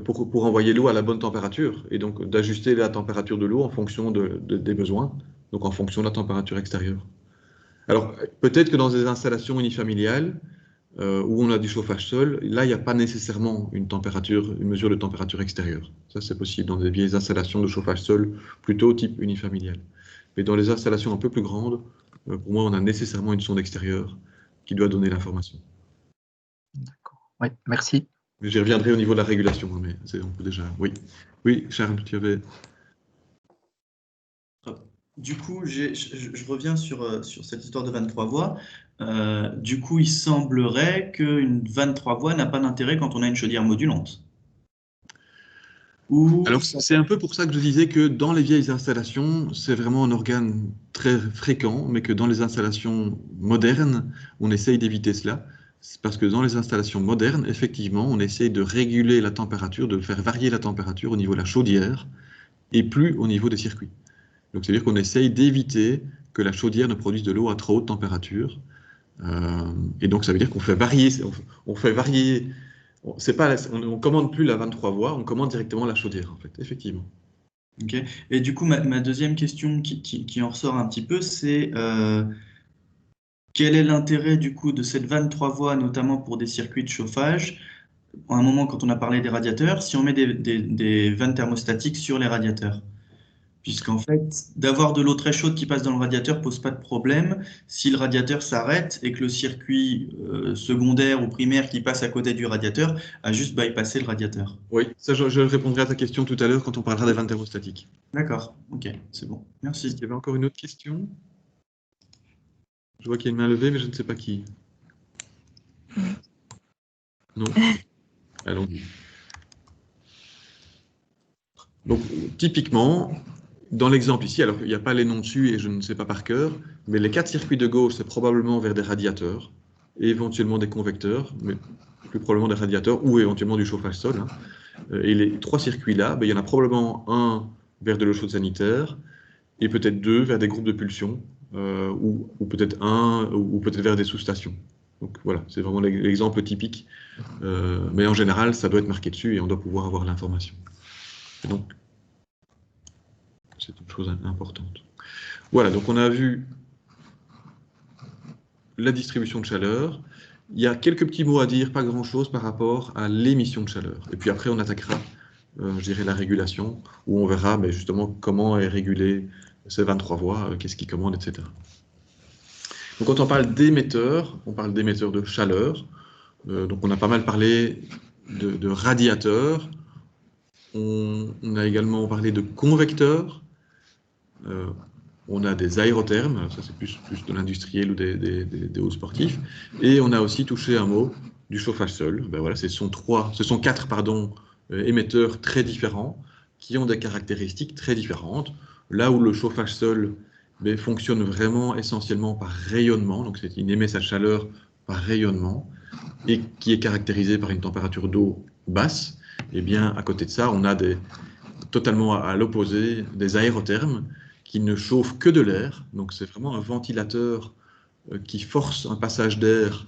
pour envoyer l'eau à la bonne température et donc d'ajuster la température de l'eau en fonction des besoins, donc en fonction de la température extérieure. Alors, peut-être que dans des installations unifamiliales où on a du chauffage seul, là, il n'y a pas nécessairement une mesure de température extérieure. Ça, c'est possible dans des vieilles installations de chauffage seul, plutôt type unifamilial. Mais dans les installations un peu plus grandes, pour moi, on a nécessairement une sonde extérieure qui doit donner l'information. D'accord. Oui, merci. J'y reviendrai au niveau de la régulation, mais on peut déjà. Oui, oui, Charles, tu avais. Du coup, je reviens sur cette histoire de 23 voies. Du coup, il semblerait qu'une 23 voies n'a pas d'intérêt quand on a une chaudière modulante. Alors, c'est un peu pour ça que je disais que dans les vieilles installations, c'est vraiment un organe très fréquent, mais que dans les installations modernes, on essaye d'éviter cela. C'est parce que dans les installations modernes, effectivement, on essaye de réguler la température, de faire varier la température au niveau de la chaudière et plus au niveau des circuits. Donc, c'est-à-dire qu'on essaye d'éviter que la chaudière ne produise de l'eau à trop haute température. Et donc, ça veut dire qu'on fait varier, on fait varier. On ne commande plus la 23 voies, on commande directement la chaudière, en fait, effectivement. Ok. Et du coup, ma deuxième question qui en ressort un petit peu, c'est quel est l'intérêt du coup de cette 23 voies, notamment pour des circuits de chauffage? À un moment, quand on a parlé des radiateurs, si on met des vannes thermostatiques sur les radiateurs. Puisqu'en fait, d'avoir de l'eau très chaude qui passe dans le radiateur pose pas de problème si le radiateur s'arrête et que le circuit secondaire ou primaire qui passe à côté du radiateur a juste bypassé le radiateur. Oui, ça je répondrai à ta question tout à l'heure quand on parlera des vannes thermostatiques. D'accord, ok, c'est bon, merci. Est-ce qu'il y avait encore une autre question? Je vois qu'il y a une main levée, mais je ne sais pas qui. Non? Allons-y. Donc, typiquement, dans l'exemple ici, alors il n'y a pas les noms dessus et je ne sais pas par cœur, mais les 4 circuits de gauche, c'est probablement vers des radiateurs, et éventuellement des convecteurs, mais plus probablement des radiateurs ou éventuellement du chauffage sol. Hein. Et les 3 circuits-là, il y en a probablement un vers de l'eau chaude sanitaire et peut-être 2 vers des groupes de pulsion ou peut-être un ou peut-être vers des sous-stations. Donc voilà, c'est vraiment l'exemple typique. Mais en général, ça doit être marqué dessus et on doit pouvoir avoir l'information. Donc, c'est une chose importante. Voilà, donc on a vu la distribution de chaleur. Il y a quelques petits mots à dire, pas grand-chose par rapport à l'émission de chaleur. Et puis après, on attaquera, je dirais, la régulation, où on verra justement comment est régulé ces 23 voies, qu'est-ce qui commande, etc. Donc quand on parle d'émetteurs, on parle d'émetteurs de chaleur. Donc on a pas mal parlé de radiateurs. On a également parlé de convecteurs. On a des aérothermes, ça c'est plus de l'industriel ou des hauts sportifs. Et on a aussi touché un mot du chauffage sol. Voilà, ce sont 4 émetteurs très différents qui ont des caractéristiques très différentes. Là où le chauffage sol, mais fonctionne vraiment essentiellement par rayonnement, donc il émet sa chaleur par rayonnement, et qui est caractérisé par une température d'eau basse. Et bien, à côté de ça, on a totalement à l'opposé des aérothermes qui ne chauffent que de l'air. Donc c'est vraiment un ventilateur qui force un passage d'air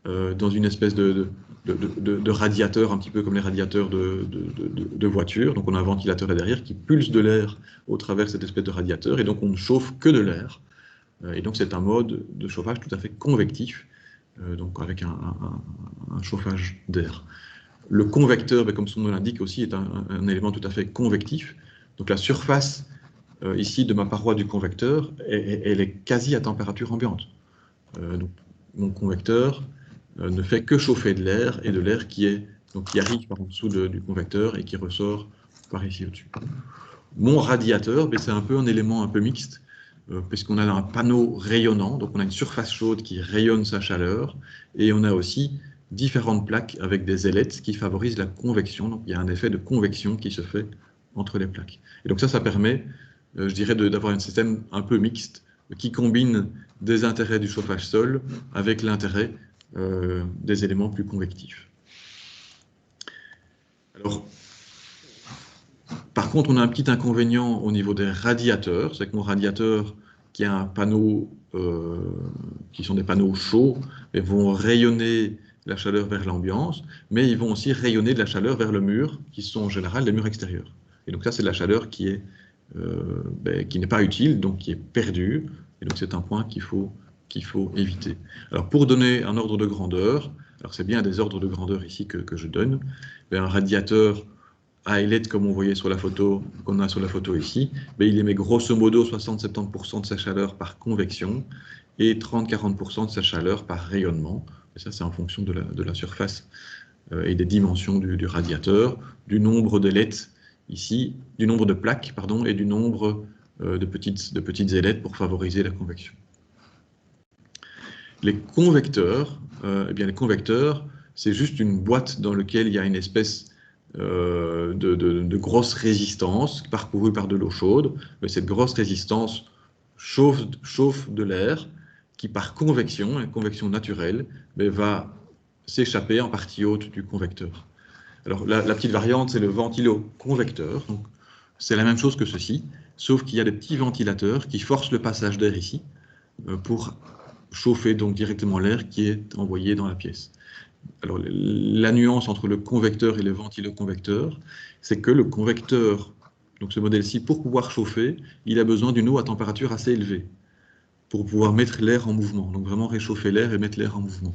dans une espèce de radiateur, un petit peu comme les radiateurs de voiture. Donc on a un ventilateur là derrière qui pulse de l'air au travers de cette espèce de radiateur, et donc on ne chauffe que de l'air. Et donc c'est un mode de chauffage tout à fait convectif, donc avec un chauffage d'air. Le convecteur, comme son nom l'indique aussi, est un élément tout à fait convectif. Donc la surface ici de ma paroi du convecteur, elle est quasi à température ambiante. Donc mon convecteur ne fait que chauffer de l'air, et de l'air qui arrive par en dessous du convecteur et qui ressort par ici au-dessus. Mon radiateur, c'est un peu un élément un peu mixte, puisqu'on a un panneau rayonnant, donc on a une surface chaude qui rayonne sa chaleur, et on a aussi différentes plaques avec des ailettes qui favorisent la convection. Donc il y a un effet de convection qui se fait entre les plaques. Et donc ça permet, je dirais, d'avoir un système un peu mixte qui combine des intérêts du chauffage sol avec l'intérêt des éléments plus convectifs. Alors, par contre, on a un petit inconvénient au niveau des radiateurs, c'est que mon radiateur, qui a un panneau, qui sont des panneaux chauds, et vont rayonner la chaleur vers l'ambiance, mais ils vont aussi rayonner de la chaleur vers le mur, qui sont en général les murs extérieurs. Et donc ça, c'est de la chaleur qui n'est pas utile, donc qui est perdue, et donc c'est un point qu'il faut éviter. Alors pour donner un ordre de grandeur, alors c'est bien des ordres de grandeur ici que je donne, un radiateur à ailette, comme on voyait sur la photo, qu'on a sur la photo ici, il émet grosso modo 60-70% de sa chaleur par convection et 30-40% de sa chaleur par rayonnement. Et ça, c'est en fonction de la surface et des dimensions du radiateur, du nombre d'ailettes ici, du nombre de plaques, pardon, et du nombre de petites ailettes pour favoriser la convection. Les convecteurs, les convecteurs, c'est juste une boîte dans laquelle il y a une espèce de grosse résistance parcourue par de l'eau chaude. Mais cette grosse résistance chauffe de l'air qui, par convection, une convection naturelle, va s'échapper en partie haute du convecteur. Alors la petite variante, c'est le ventilo-convecteur. C'est la même chose que ceci, sauf qu'il y a des petits ventilateurs qui forcent le passage d'air ici pour chauffer donc directement l'air qui est envoyé dans la pièce. Alors, la nuance entre le convecteur et le ventiloconvecteur, c'est que le convecteur, donc ce modèle-ci, pour pouvoir chauffer, il a besoin d'une eau à température assez élevée pour pouvoir mettre l'air en mouvement, donc vraiment réchauffer l'air et mettre l'air en mouvement.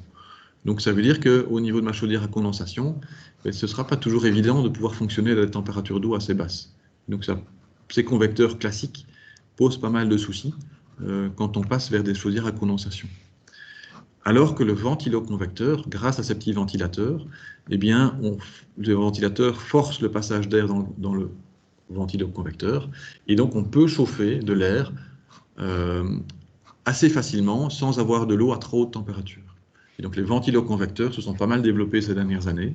Donc ça veut dire qu'au niveau de ma chaudière à condensation, ce ne sera pas toujours évident de pouvoir fonctionner à des températures d'eau assez basses. Donc ces convecteurs classiques posent pas mal de soucis quand on passe vers des chaudières à condensation. Alors que le ventiloconvecteur, grâce à ces petits ventilateurs, le ventilateur force le passage d'air dans le ventiloconvecteur, et donc on peut chauffer de l'air assez facilement sans avoir de l'eau à trop haute température. Et donc les ventiloconvecteurs se sont pas mal développés ces dernières années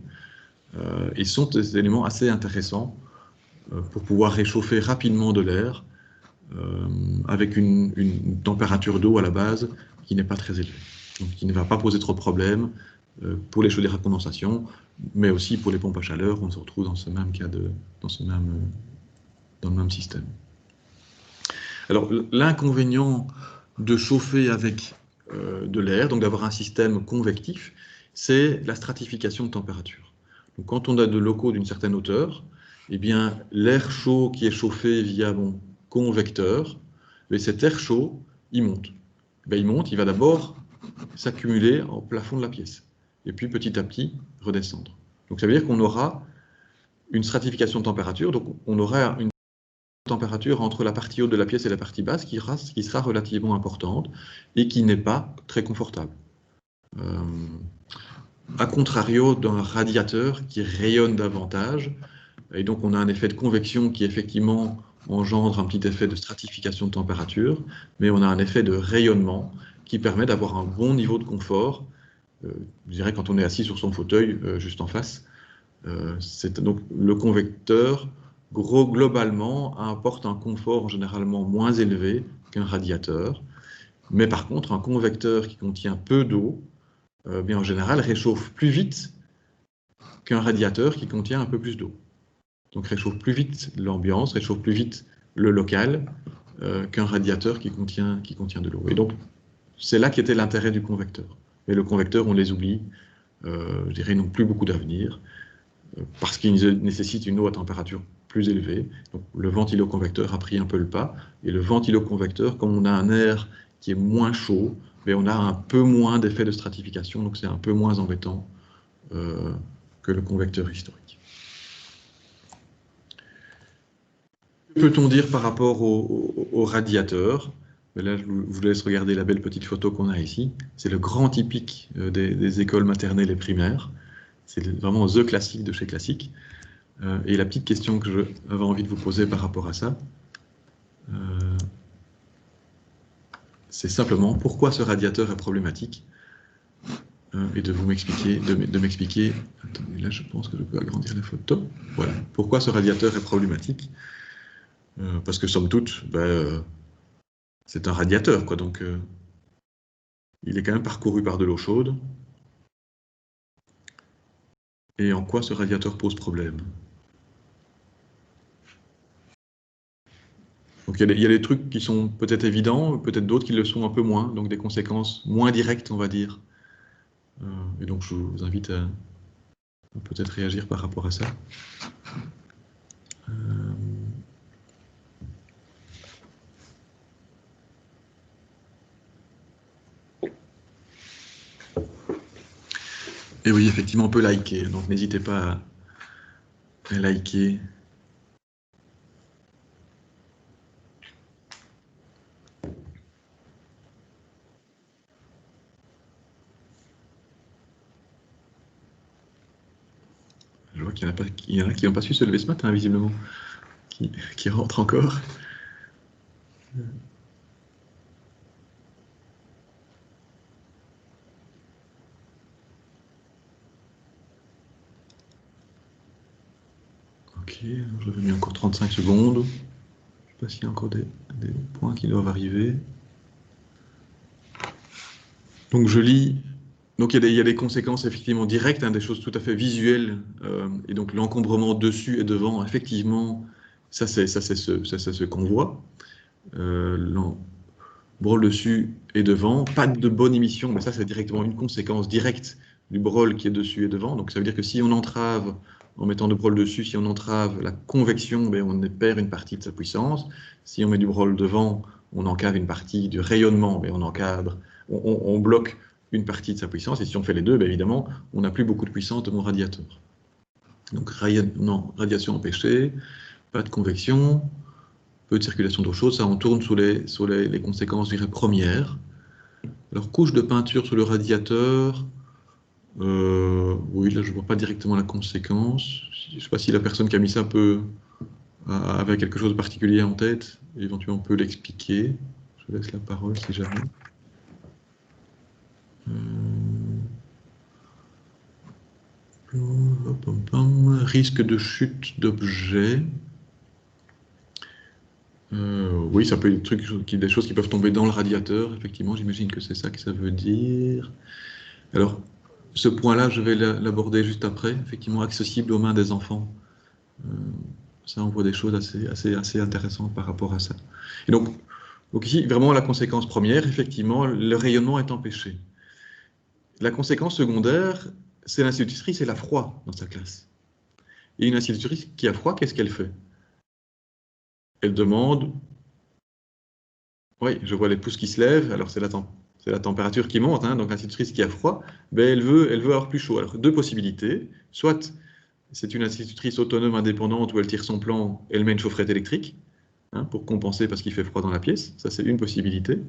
et sont des éléments assez intéressants pour pouvoir réchauffer rapidement de l'air avec une température d'eau à la base qui n'est pas très élevée. Donc, qui ne va pas poser trop de problèmes pour les chaudières à condensation, mais aussi pour les pompes à chaleur. On se retrouve dans ce même cas dans le même système. Alors, l'inconvénient de chauffer avec de l'air, donc d'avoir un système convectif, c'est la stratification de température. Donc, quand on a de locaux d'une certaine hauteur, l'air chaud qui est chauffé via mon convecteur, mais cet air chaud, il monte. Il va d'abord s'accumuler au plafond de la pièce, et puis petit à petit redescendre. Donc ça veut dire qu'on aura une stratification de température, donc on aura une température entre la partie haute de la pièce et la partie basse qui sera relativement importante et qui n'est pas très confortable. A contrario d'un radiateur qui rayonne davantage, et donc on a un effet de convection qui effectivement engendre un petit effet de stratification de température, mais on a un effet de rayonnement qui permet d'avoir un bon niveau de confort, je dirais quand on est assis sur son fauteuil juste en face. Donc le convecteur, globalement, apporte un confort généralement moins élevé qu'un radiateur. Mais par contre, un convecteur qui contient peu d'eau, bien en général, réchauffe plus vite qu'un radiateur qui contient un peu plus d'eau. Donc réchauffe plus vite l'ambiance, réchauffe plus vite le local qu'un radiateur qui contient de l'eau. Et donc, c'est là qu'était l'intérêt du convecteur. Mais le convecteur, on les oublie, je dirais, ils n'ont plus beaucoup d'avenir, parce qu'ils nécessitent une eau à température plus élevée. Donc, le ventiloconvecteur a pris un peu le pas, et le ventiloconvecteur, comme on a un air qui est moins chaud, mais on a un peu moins d'effet de stratification, donc c'est un peu moins embêtant que le convecteur historique. Que peut-on dire par rapport au radiateur? Là, je vous laisse regarder la belle petite photo qu'on a ici. C'est le grand typique des écoles maternelles et primaires. C'est vraiment the classique de chez classique. Et la petite question que j'avais envie de vous poser par rapport à ça, c'est simplement pourquoi ce radiateur est problématique, et de m'expliquer. Attendez, là, je pense que je peux agrandir la photo. Voilà. Pourquoi ce radiateur est problématique? Parce que somme toute, c'est un radiateur, quoi. Donc, il est quand même parcouru par de l'eau chaude. Et en quoi ce radiateur pose problème? Donc, il y a des trucs qui sont peut-être évidents, peut-être d'autres qui le sont un peu moins, donc des conséquences moins directes, on va dire. Et donc, je vous invite à peut-être réagir par rapport à ça. Et oui, effectivement, on peut liker, donc n'hésitez pas à liker. Je vois qu'il y en a qui n'ont pas su se lever ce matin, visiblement, qui rentrent encore. Ok, je l'avais mis encore 35 secondes. Je ne sais pas s'il y a encore des points qui doivent arriver. Donc je lis. Donc il y a des conséquences effectivement directes, des choses tout à fait visuelles. Et donc l'encombrement dessus et devant, effectivement, ça c'est ce qu'on voit. Brôle dessus et devant, pas de bonne émission, mais ça c'est directement une conséquence directe du brôle qui est dessus et devant. Donc ça veut dire que si on entrave, en mettant de brôle dessus, si on entrave la convection, on perd une partie de sa puissance. Si on met du brôle devant, on encadre une partie du rayonnement, on bloque une partie de sa puissance. Et si on fait les deux, évidemment, on n'a plus beaucoup de puissance de mon radiateur. Donc radiation empêchée, pas de convection, peu de circulation d'eau chaude, ça on tourne sous les conséquences, je dirais, premières. Alors, couche de peinture sur le radiateur, oui, là je ne vois pas directement la conséquence. Je ne sais pas si la personne qui a mis ça avait quelque chose de particulier en tête, éventuellement on peut l'expliquer. Je laisse la parole si jamais. Risque de chute d'objets. Oui, ça peut être des choses qui peuvent tomber dans le radiateur, effectivement, j'imagine que c'est ça que ça veut dire. Alors, ce point-là, je vais l'aborder juste après, effectivement, accessible aux mains des enfants. Ça, on voit des choses assez intéressantes par rapport à ça. Et donc ici, vraiment, la conséquence première, effectivement, le rayonnement est empêché. La conséquence secondaire, c'est l'institutrice, elle a froid dans sa classe. Et une institutrice qui a froid, qu'est-ce qu'elle fait? Elle demande, oui, je vois les pouces qui se lèvent, alors c'est la température qui monte, donc l'institutrice qui a froid, elle veut avoir plus chaud. Alors deux possibilités, soit c'est une institutrice autonome indépendante où elle tire son plan, elle met une chaufferette électrique, pour compenser parce qu'il fait froid dans la pièce, ça c'est une possibilité.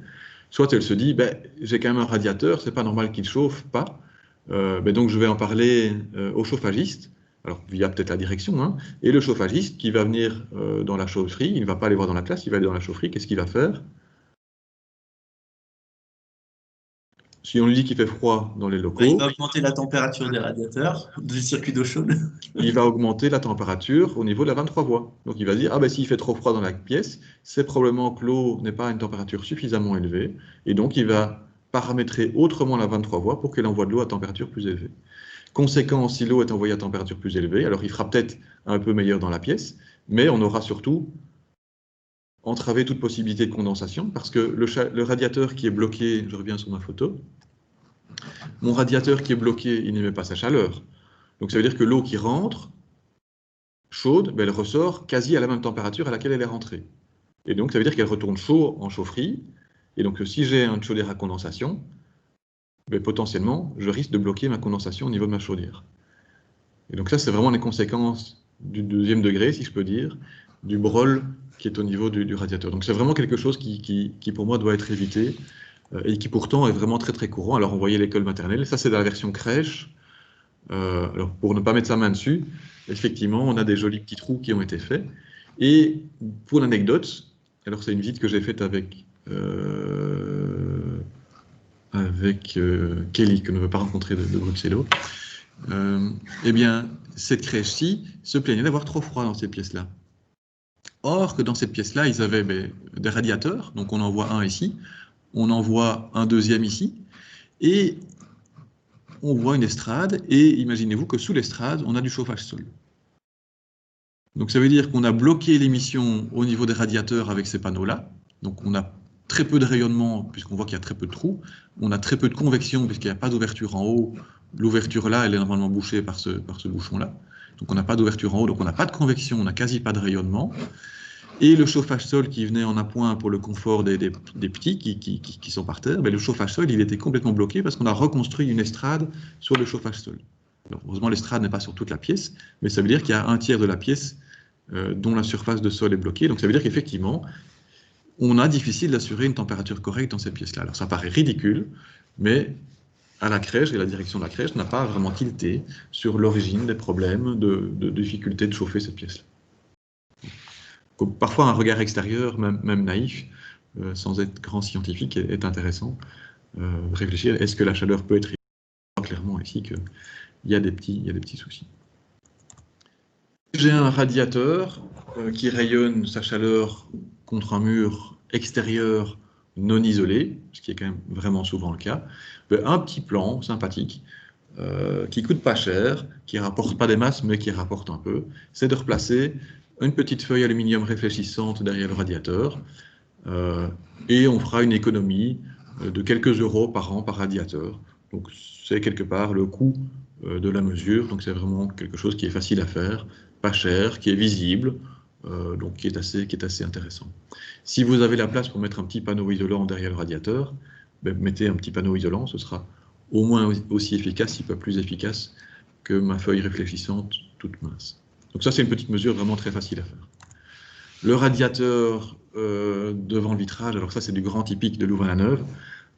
Soit elle se dit, j'ai quand même un radiateur, c'est pas normal qu'il chauffe pas, donc je vais en parler au chauffagiste, alors via peut-être la direction, et le chauffagiste qui va venir dans la chaufferie, il ne va pas aller voir dans la classe, il va aller dans la chaufferie, qu'est-ce qu'il va faire? si on lui dit qu'il fait froid dans les Il locaux, va augmenter la température des radiateurs, du circuit d'eau chaude. il va augmenter la température au niveau de la 23 voies. Donc il va dire, ah ben s'il fait trop froid dans la pièce, c'est probablement que l'eau n'est pas à une température suffisamment élevée, et donc il va paramétrer autrement la 23 voies pour qu'elle envoie de l'eau à température plus élevée. Conséquence, si l'eau est envoyée à température plus élevée, alors il fera peut-être un peu meilleur dans la pièce, mais on aura surtout entravé toute possibilité de condensation, parce que le radiateur qui est bloqué, je reviens sur ma photo, mon radiateur qui est bloqué, il n'émet pas sa chaleur. Donc ça veut dire que l'eau qui rentre, chaude, ben, elle ressort quasi à la même température à laquelle elle est rentrée. Et donc ça veut dire qu'elle retourne chaud en chaufferie, et donc si j'ai une chaudière à condensation, ben, potentiellement, je risque de bloquer ma condensation au niveau de ma chaudière. Et donc ça, c'est vraiment les conséquences du deuxième degré, si je peux dire, du brol qui est au niveau du radiateur. Donc c'est vraiment quelque chose qui, pour moi, doit être évité, et qui pourtant est vraiment très très courant. Alors on voyait l'école maternelle, ça c'est dans la version crèche. Alors pour ne pas mettre sa main dessus, effectivement, on a des jolis petits trous qui ont été faits. Et pour l'anecdote, alors c'est une visite que j'ai faite avec Kelly, que ne veut pas rencontrer de Bruxello. Eh bien, cette crèche-ci se plaignait d'avoir trop froid dans ces pièces-là. Or, que dans cette pièce-là, ils avaient des radiateurs, donc on en voit un ici, on en voit un deuxième ici, et on voit une estrade, et imaginez-vous que sous l'estrade, on a du chauffage sol. Donc ça veut dire qu'on a bloqué l'émission au niveau des radiateurs avec ces panneaux-là, donc on a très peu de rayonnement, puisqu'on voit qu'il y a très peu de trous, on a très peu de convection, puisqu'il n'y a pas d'ouverture en haut, l'ouverture là, elle est normalement bouchée par ce bouchon-là, donc on n'a pas d'ouverture en haut, donc on n'a pas de convection, on n'a quasi pas de rayonnement, et le chauffage sol qui venait en appoint pour le confort des petits qui sont par terre, le chauffage sol, il était complètement bloqué parce qu'on a reconstruit une estrade sur le chauffage sol. Alors, heureusement, l'estrade n'est pas sur toute la pièce, mais ça veut dire qu'il y a un tiers de la pièce dont la surface de sol est bloquée. Donc ça veut dire qu'effectivement, on a difficile d'assurer une température correcte dans ces pièces-là. Alors ça paraît ridicule, mais à la crèche, et la direction de la crèche n'a pas vraiment tilté sur l'origine des problèmes de difficulté de chauffer cette pièce-là. Parfois, un regard extérieur, même naïf, sans être grand scientifique, est intéressant. Réfléchir, est-ce que la chaleur peut être réduite? On voit clairement ici qu'il y a des petits soucis. J'ai un radiateur qui rayonne sa chaleur contre un mur extérieur non isolé, ce qui est quand même vraiment souvent le cas. Un petit plan sympathique, qui coûte pas cher, qui rapporte pas des masses, mais qui rapporte un peu, c'est de replacer une petite feuille aluminium réfléchissante derrière le radiateur, et on fera une économie de quelques euros par an par radiateur. Donc c'est quelque part le coût de la mesure, donc c'est vraiment quelque chose qui est facile à faire, pas cher, qui est visible, donc qui est assez intéressant. Si vous avez la place pour mettre un petit panneau isolant derrière le radiateur, mettez un petit panneau isolant, ce sera au moins aussi efficace, si pas plus efficace, que ma feuille réfléchissante toute mince. Donc ça, c'est une petite mesure vraiment très facile à faire. Le radiateur devant le vitrage, alors ça, c'est du grand typique de Louvain-la-Neuve,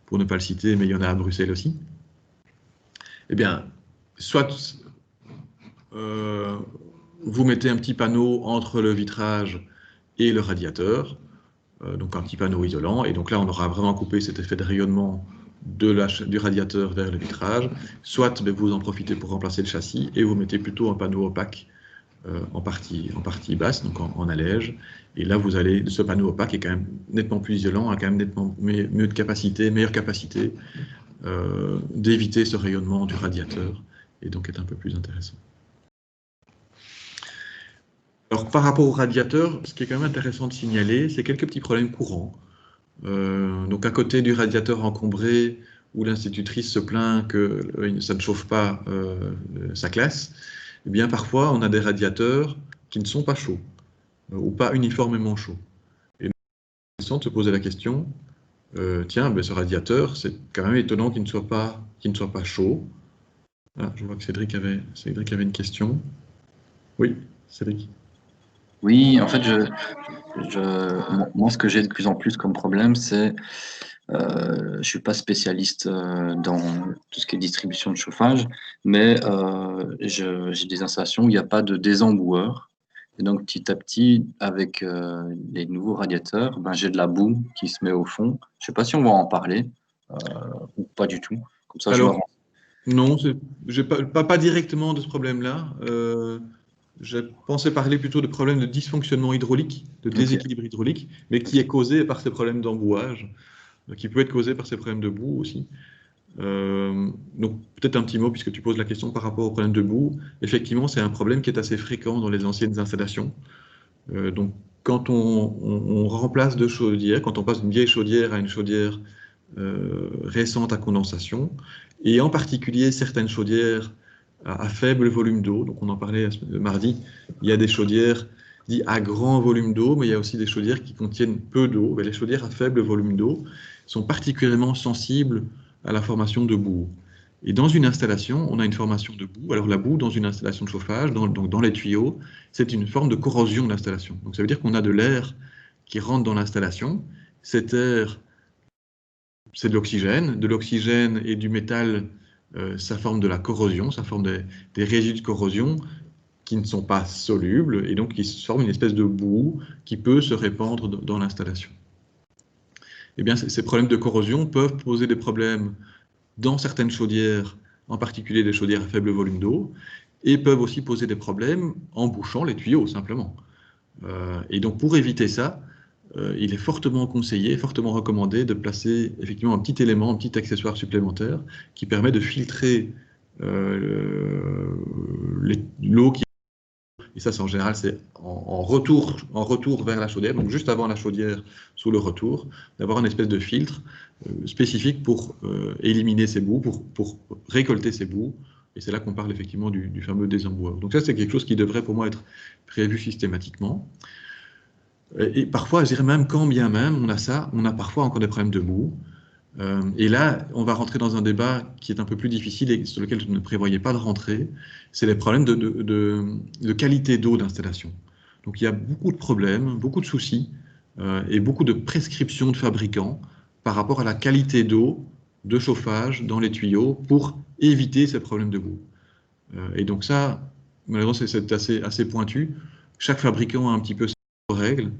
pour ne pas le citer, mais il y en a à Bruxelles aussi. Eh bien, soit vous mettez un petit panneau entre le vitrage et le radiateur, donc un petit panneau isolant, et donc là, on aura vraiment coupé cet effet de rayonnement du radiateur vers le vitrage, soit vous en profitez pour remplacer le châssis, et vous mettez plutôt un panneau opaque en partie basse, donc en allège, et là vous allez, ce panneau opaque est quand même nettement plus isolant, a quand même nettement meilleure capacité d'éviter ce rayonnement du radiateur, et donc est un peu plus intéressant. Alors par rapport au radiateur, ce qui est quand même intéressant de signaler, c'est quelques petits problèmes courants. Donc à côté du radiateur encombré, où l'institutrice se plaint que ça ne chauffe pas sa classe, eh bien parfois on a des radiateurs qui ne sont pas chauds, ou pas uniformément chauds. Et donc, de se poser la question, tiens, ce radiateur, c'est quand même étonnant qu'il ne soit pas chaud. Ah, je vois que Cédric avait une question. Oui, Cédric. Oui, en fait, moi, ce que j'ai de plus en plus comme problème, c'est je suis pas spécialiste dans tout ce qui est distribution de chauffage, mais j'ai des installations où il n'y a pas de désemboueur. Et donc, petit à petit, avec les nouveaux radiateurs, j'ai de la boue qui se met au fond. Je sais pas si on va en parler. ou pas du tout? Comme ça, Alors, non, je n'ai pas directement de ce problème-là. Je pensais parler plutôt de problèmes de dysfonctionnement hydraulique, de déséquilibre hydraulique, mais qui est causé par ces problèmes d'embouage, qui peut être causé par ces problèmes de boue aussi. Donc peut-être un petit mot, puisque tu poses la question par rapport au problème de boue. Effectivement, c'est un problème qui est assez fréquent dans les anciennes installations. Donc quand on remplace deux chaudières, quand on passe d'une vieille chaudière à une chaudière récente à condensation, et en particulier certaines chaudières à faible volume d'eau, donc on en parlait mardi, il y a des chaudières dites à grand volume d'eau, mais il y a aussi des chaudières qui contiennent peu d'eau. Les chaudières à faible volume d'eau sont particulièrement sensibles à la formation de boue. Et dans une installation, on a une formation de boue. Alors la boue, dans une installation de chauffage, dans les tuyaux, c'est une forme de corrosion de l'installation. Donc ça veut dire qu'on a de l'air qui rentre dans l'installation. Cet air, c'est de l'oxygène et du métal, ça forme de la corrosion, ça forme des résidus de corrosion qui ne sont pas solubles, et donc qui se forment une espèce de boue qui peut se répandre dans l'installation. Eh bien, ces problèmes de corrosion peuvent poser des problèmes dans certaines chaudières, en particulier des chaudières à faible volume d'eau, et peuvent aussi poser des problèmes en bouchant les tuyaux, simplement. Et donc, pour éviter ça, il est fortement conseillé, fortement recommandé de placer effectivement un petit élément, un petit accessoire supplémentaire qui permet de filtrer l'eau qui... Et ça, en général, c'est en retour vers la chaudière, donc juste avant la chaudière, sous le retour, d'avoir une espèce de filtre spécifique pour éliminer ces boues, pour récolter ces boues. Et c'est là qu'on parle effectivement du fameux désemboueur. Donc ça, c'est quelque chose qui devrait pour moi être prévu systématiquement. Et parfois, je dirais même quand bien même on a ça, on a parfois encore des problèmes de boue. Et là, on va rentrer dans un débat qui est un peu plus difficile et sur lequel je ne prévoyais pas de rentrer, c'est les problèmes de qualité d'eau d'installation. Donc il y a beaucoup de problèmes, beaucoup de soucis et beaucoup de prescriptions de fabricants par rapport à la qualité d'eau de chauffage dans les tuyaux pour éviter ces problèmes de boue. Et donc ça, malheureusement, c'est assez pointu. Chaque fabricant a un petit peu ses règles,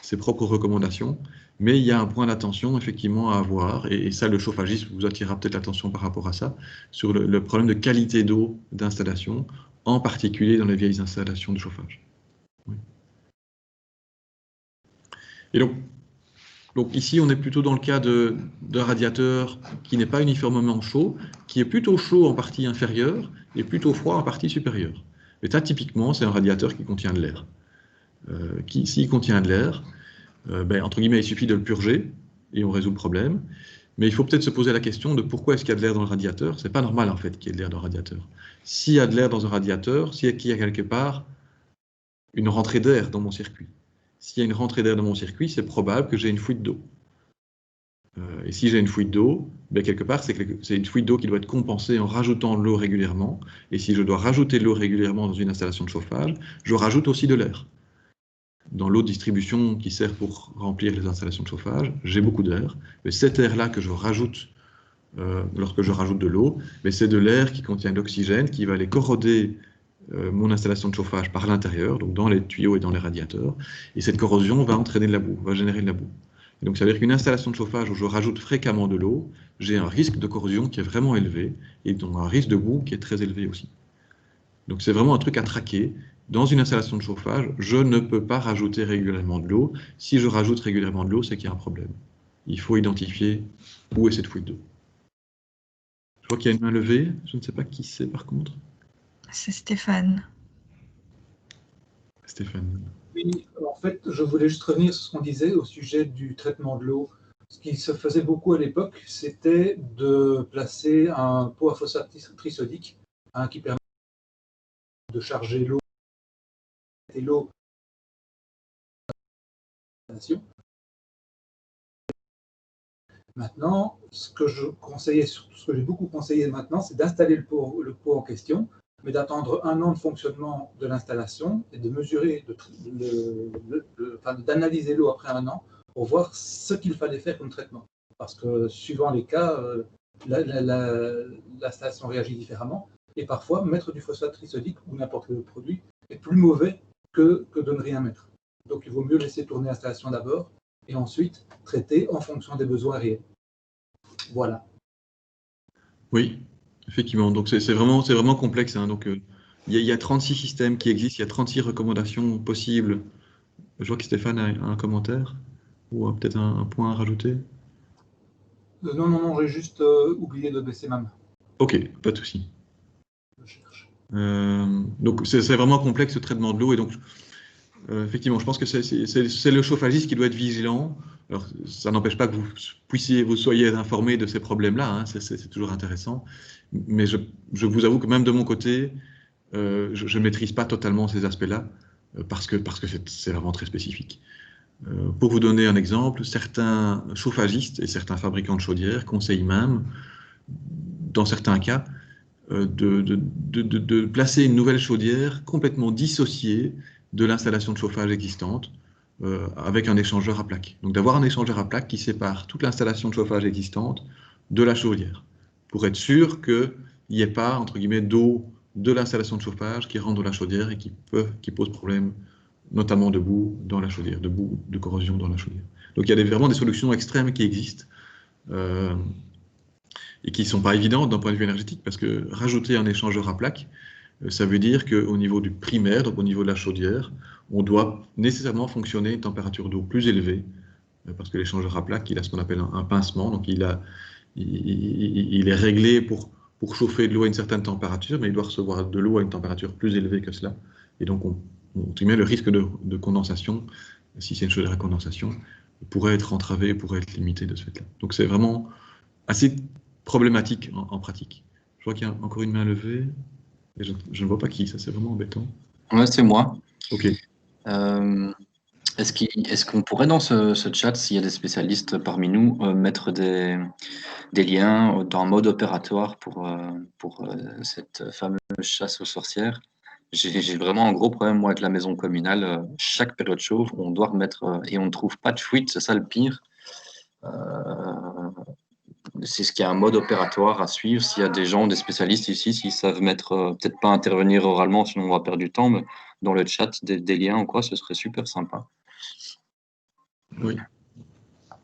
ses propres recommandations, mais il y a un point d'attention effectivement à avoir, et ça, le chauffagiste vous attirera peut-être l'attention par rapport à ça, sur le problème de qualité d'eau d'installation, en particulier dans les vieilles installations de chauffage. Oui. Et donc ici, on est plutôt dans le cas d'un radiateur qui n'est pas uniformément chaud, qui est plutôt chaud en partie inférieure et plutôt froid en partie supérieure. Et ça, typiquement, c'est un radiateur qui contient de l'air. S'il contient de l'air, entre guillemets, il suffit de le purger et on résout le problème. Mais il faut peut-être se poser la question de pourquoi est-ce qu'il y a de l'air dans le radiateur. C'est pas normal, en fait, qu'il y ait de l'air dans le radiateur. S'il y a de l'air dans un radiateur, s'il y a quelque part une rentrée d'air dans mon circuit. S'il y a une rentrée d'air dans mon circuit, c'est probable que j'ai une fuite d'eau. Et si j'ai une fuite d'eau, quelque part, c'est une fuite d'eau qui doit être compensée en rajoutant de l'eau régulièrement. Et si je dois rajouter de l'eau régulièrement dans une installation de chauffage, je rajoute aussi de l'air. Dans l'eau de distribution qui sert pour remplir les installations de chauffage, j'ai beaucoup d'air. Mais cet air-là que je rajoute lorsque je rajoute de l'eau, c'est de l'air qui contient de l'oxygène, qui va aller corroder mon installation de chauffage par l'intérieur, donc dans les tuyaux et dans les radiateurs. Et cette corrosion va entraîner de la boue, va générer de la boue. Et donc ça veut dire qu'une installation de chauffage où je rajoute fréquemment de l'eau, j'ai un risque de corrosion qui est vraiment élevé, et donc un risque de boue qui est très élevé aussi. Donc c'est vraiment un truc à traquer. Dans une installation de chauffage, je ne peux pas rajouter régulièrement de l'eau. Si je rajoute régulièrement de l'eau, c'est qu'il y a un problème. Il faut identifier où est cette fuite d'eau. Je vois qu'il y a une main levée. Je ne sais pas qui c'est par contre. C'est Stéphane. Stéphane. Oui, en fait, je voulais juste revenir sur ce qu'on disait au sujet du traitement de l'eau. Ce qui se faisait beaucoup à l'époque, c'était de placer un pot à phosphate trisodique qui permet de charger l'eau et l'eau. Maintenant, ce que je conseillais, surtout ce que j'ai beaucoup conseillé maintenant, c'est d'installer le pot en question, mais d'attendre 1 an de fonctionnement de l'installation et de mesurer, d'analyser l'eau après 1 an pour voir ce qu'il fallait faire comme traitement. Parce que suivant les cas, l'installation réagit différemment. Et parfois, mettre du phosphate trisodique ou n'importe quel produit est plus mauvais que de ne rien mettre. Donc il vaut mieux laisser tourner l'installation d'abord et ensuite traiter en fonction des besoins réels. Voilà. Oui, effectivement. Donc c'est vraiment complexe, hein. Donc il y a 36 systèmes qui existent, il y a 36 recommandations possibles. Je vois que Stéphane a un commentaire ou peut-être un point à rajouter. Non, j'ai juste oublié de baisser ma main. Ok, pas de souci. Je cherche. Donc c'est vraiment complexe ce traitement de l'eau et donc effectivement, je pense que c'est le chauffagiste qui doit être vigilant. Alors ça n'empêche pas que vous soyez informé de ces problèmes-là, hein, c'est toujours intéressant. Mais je vous avoue que même de mon côté, je ne maîtrise pas totalement ces aspects-là parce que c'est vraiment très spécifique. Pour vous donner un exemple, certains chauffagistes et certains fabricants de chaudières conseillent même, dans certains cas, de placer une nouvelle chaudière complètement dissociée de l'installation de chauffage existante avec un échangeur à plaques. Donc d'avoir un échangeur à plaques qui sépare toute l'installation de chauffage existante de la chaudière, pour être sûr qu'il n'y ait pas, entre guillemets, d'eau de l'installation de chauffage qui rentre dans la chaudière et qui pose problème, notamment de boue dans la chaudière, de boue, de corrosion dans la chaudière. Donc il y a vraiment des solutions extrêmes qui existent et qui ne sont pas évidentes d'un point de vue énergétique, parce que rajouter un échangeur à plaques, ça veut dire qu'au niveau du primaire, donc au niveau de la chaudière, on doit nécessairement fonctionner à une température d'eau plus élevée, parce que l'échangeur à plaques, il a ce qu'on appelle un pincement, donc il est réglé pour chauffer de l'eau à une certaine température, mais il doit recevoir de l'eau à une température plus élevée que cela. Et donc, le risque de condensation, si c'est une chaudière à condensation, pourrait être entravé, pourrait être limité de ce fait-là. Donc c'est vraiment assez problématique en pratique. Je vois qu'il y a encore une main levée. Et je ne vois pas qui, ça c'est vraiment embêtant. Ouais, c'est moi. Ok. Est-ce qu'on pourrait dans ce chat, s'il y a des spécialistes parmi nous, mettre des liens dans mode opératoire pour cette fameuse chasse aux sorcières? J'ai vraiment un gros problème, moi, avec la maison communale. Chaque période chaude, on doit remettre, et on ne trouve pas de fuite, c'est ça le pire. C'est ce qu'il y a un mode opératoire à suivre. S'il y a des gens, des spécialistes ici, s'ils savent mettre, peut-être pas intervenir oralement, sinon on va perdre du temps, mais dans le chat, des liens ou quoi, ce serait super sympa. Oui.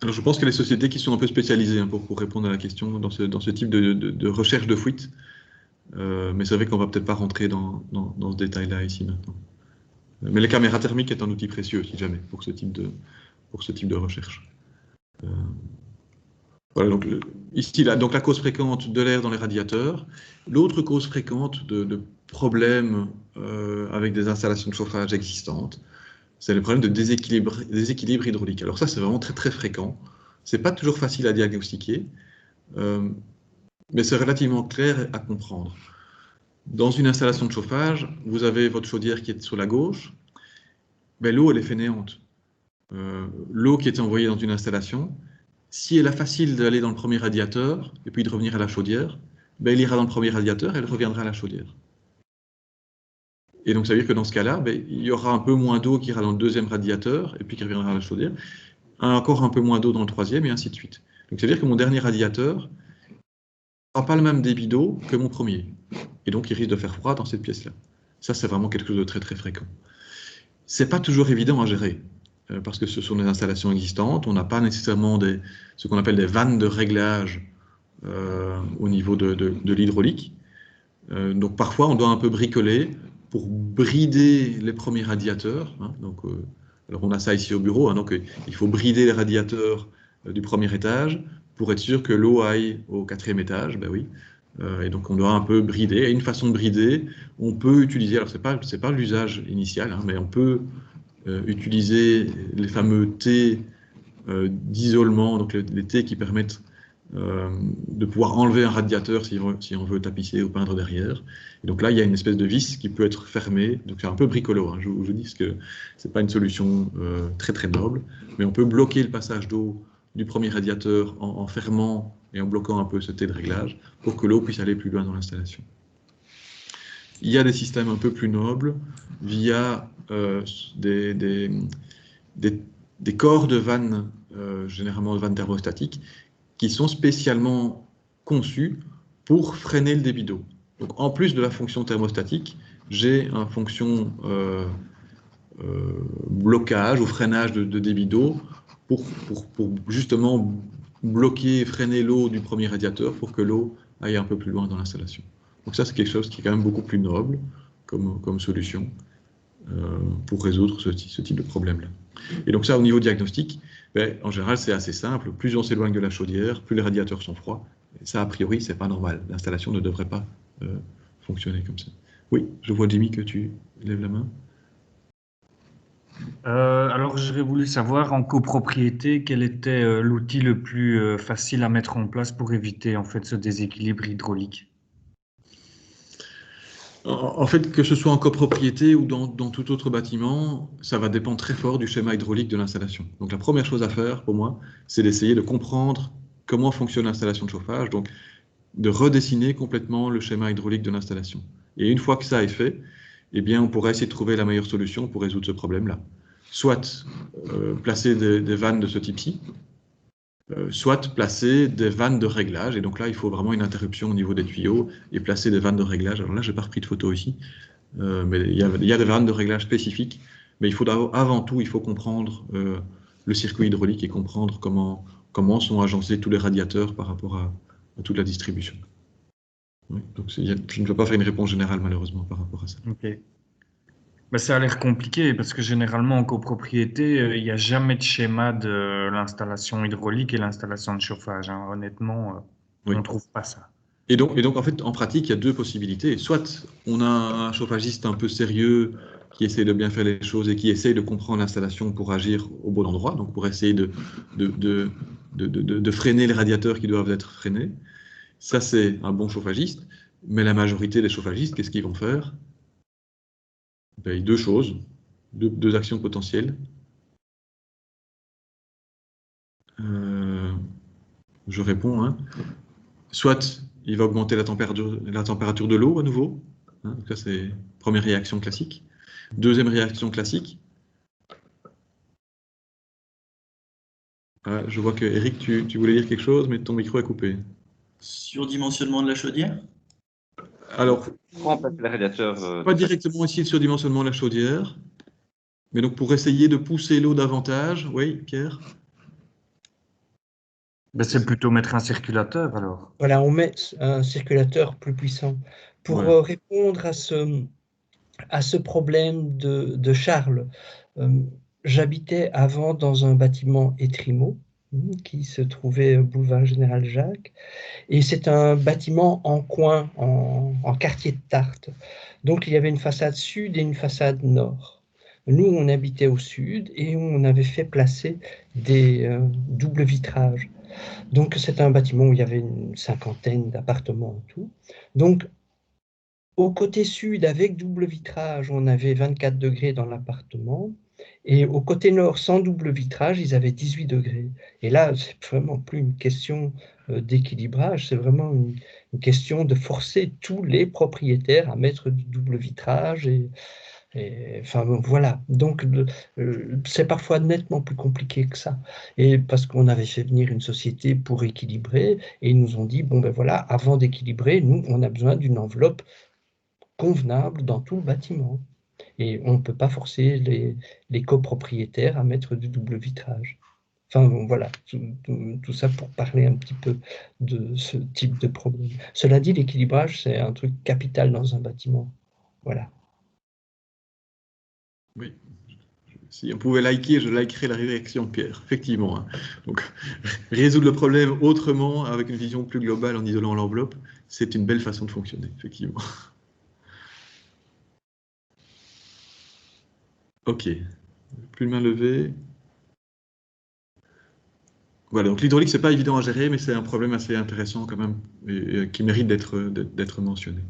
Alors je pense qu'il y a des sociétés qui sont un peu spécialisées hein, pour répondre à la question dans ce type de recherche de fuite. Mais c'est vrai qu'on ne va peut-être pas rentrer dans ce détail-là ici maintenant. Mais les caméras thermiques est un outil précieux, si jamais, pour ce type de recherche. Voilà, donc ici, donc la cause fréquente de l'air dans les radiateurs. L'autre cause fréquente de problèmes avec des installations de chauffage existantes, c'est le problème de déséquilibre hydraulique. Alors ça, c'est vraiment très très fréquent. C'est pas toujours facile à diagnostiquer, mais c'est relativement clair à comprendre. Dans une installation de chauffage, vous avez votre chaudière qui est sur la gauche, ben, l'eau elle est fainéante. L'eau qui est envoyée dans une installation, si elle est facile d'aller dans le premier radiateur et puis de revenir à la chaudière, ben, elle ira dans le premier radiateur et elle reviendra à la chaudière. Et donc ça veut dire que dans ce cas-là, ben, il y aura un peu moins d'eau qui ira dans le deuxième radiateur et puis qui reviendra à la chaudière, encore un peu moins d'eau dans le troisième et ainsi de suite. Donc ça veut dire que mon dernier radiateur n'aura pas le même débit d'eau que mon premier. Et donc il risque de faire froid dans cette pièce-là. Ça, c'est vraiment quelque chose de très très fréquent. C'est pas toujours évident à gérer, parce que ce sont des installations existantes, on n'a pas nécessairement ce qu'on appelle des vannes de réglage au niveau de l'hydraulique. Donc parfois, on doit un peu bricoler pour brider les premiers radiateurs. Hein, donc, alors on a ça ici au bureau, hein, donc il faut brider les radiateurs du premier étage pour être sûr que l'eau aille au quatrième étage, ben oui. Et donc on doit un peu brider. Et une façon de brider, on peut utiliser, alors c'est pas l'usage initial, hein, mais on peut utiliser les fameux T d'isolement, donc les T qui permettent de pouvoir enlever un radiateur si on veut tapisser ou peindre derrière. Et donc là, il y a une espèce de vis qui peut être fermée. Donc c'est un peu bricolo, hein, je vous dis que c'est pas une solution très très noble, mais on peut bloquer le passage d'eau du premier radiateur en fermant et en bloquant un peu ce T de réglage pour que l'eau puisse aller plus loin dans l'installation. Il y a des systèmes un peu plus nobles via des corps de vannes, généralement de vannes thermostatiques, qui sont spécialement conçus pour freiner le débit d'eau. Donc en plus de la fonction thermostatique, j'ai une fonction blocage ou freinage de débit d'eau pour justement bloquer, freiner l'eau du premier radiateur pour que l'eau aille un peu plus loin dans l'installation. Donc ça, c'est quelque chose qui est quand même beaucoup plus noble comme solution pour résoudre ce type de problème-là. Et donc ça, au niveau diagnostic, ben, en général, c'est assez simple. Plus on s'éloigne de la chaudière, plus les radiateurs sont froids. Et ça, a priori, c'est pas normal. L'installation ne devrait pas fonctionner comme ça. Oui, je vois, Jimmy, que tu lèves la main. Alors, j'aurais voulu savoir, en copropriété, quel était l'outil le plus facile à mettre en place pour éviter en fait ce déséquilibre hydraulique? En fait, que ce soit en copropriété ou dans tout autre bâtiment, ça va dépendre très fort du schéma hydraulique de l'installation. Donc la première chose à faire, pour moi, c'est d'essayer de comprendre comment fonctionne l'installation de chauffage, donc de redessiner complètement le schéma hydraulique de l'installation. Et une fois que ça est fait, eh bien, on pourra essayer de trouver la meilleure solution pour résoudre ce problème-là. Soit placer des vannes de ce type-ci, soit placer des vannes de réglage, et donc là il faut vraiment une interruption au niveau des tuyaux et placer des vannes de réglage. Alors là je n'ai pas repris de photo ici, mais il y a des vannes de réglage spécifiques, mais il faut avant tout il faut comprendre le circuit hydraulique et comprendre comment sont agencés tous les radiateurs par rapport à toute la distribution. Oui, donc je ne peux pas faire une réponse générale malheureusement par rapport à ça. Ok. Ben, ça a l'air compliqué parce que généralement en copropriété, il n'y a jamais de schéma de l'installation hydraulique et l'installation de chauffage, hein. Honnêtement, Oui. on ne trouve pas ça. Et donc, en fait, en pratique, il y a deux possibilités. Soit on a un chauffagiste un peu sérieux qui essaie de bien faire les choses et qui essaie de comprendre l'installation pour agir au bon endroit, donc pour essayer de freiner les radiateurs qui doivent être freinés. Ça, c'est un bon chauffagiste. Mais la majorité des chauffagistes, qu'est-ce qu'ils vont faire? Ben, deux choses, deux actions potentielles. Je réponds, hein. Soit il va augmenter la température de l'eau à nouveau. Hein, donc ça, c'est première réaction classique. Deuxième réaction classique. Je vois que Eric, tu voulais dire quelque chose, mais ton micro est coupé. Surdimensionnement de la chaudière? Alors, Remplacer le radiateur. pas directement ici le surdimensionnement de la chaudière, mais donc pour essayer de pousser l'eau davantage. Oui, Pierre? Ben, c'est plutôt mettre un circulateur alors. Voilà, on met un circulateur plus puissant. Pour Ouais. répondre à ce problème de Charles, j'habitais avant dans un bâtiment Étrimo qui se trouvait au boulevard Général Jacques, et c'est un bâtiment en coin, en quartier de Tartes. Donc il y avait une façade sud et une façade nord. Nous, on habitait au sud et on avait fait placer des doubles vitrages. Donc c'est un bâtiment où il y avait une cinquantaine d'appartements en tout. Donc au côté sud, avec double vitrage, on avait 24 degrés dans l'appartement. Et au côté nord, sans double vitrage, ils avaient 18 degrés. Et là, c'est vraiment plus une question d'équilibrage, c'est vraiment une question de forcer tous les propriétaires à mettre du double vitrage. Enfin, voilà. Donc, c'est parfois nettement plus compliqué que ça. Et parce qu'on avait fait venir une société pour équilibrer, et ils nous ont dit, bon ben voilà, avant d'équilibrer, nous, on a besoin d'une enveloppe convenable dans tout le bâtiment. Et on ne peut pas forcer les copropriétaires à mettre du double vitrage. Enfin, bon, voilà, tout ça pour parler un petit peu de ce type de problème. Cela dit, l'équilibrage, c'est un truc capital dans un bâtiment. Voilà. Oui. Si on pouvait liker, je likerais la réaction de Pierre, effectivement. Hein. Donc, résoudre le problème autrement, avec une vision plus globale en isolant l'enveloppe, c'est une belle façon de fonctionner, effectivement. Ok, plus de main levée. Voilà, donc l'hydraulique, c'est pas évident à gérer, mais c'est un problème assez intéressant quand même, et qui mérite d'être mentionné.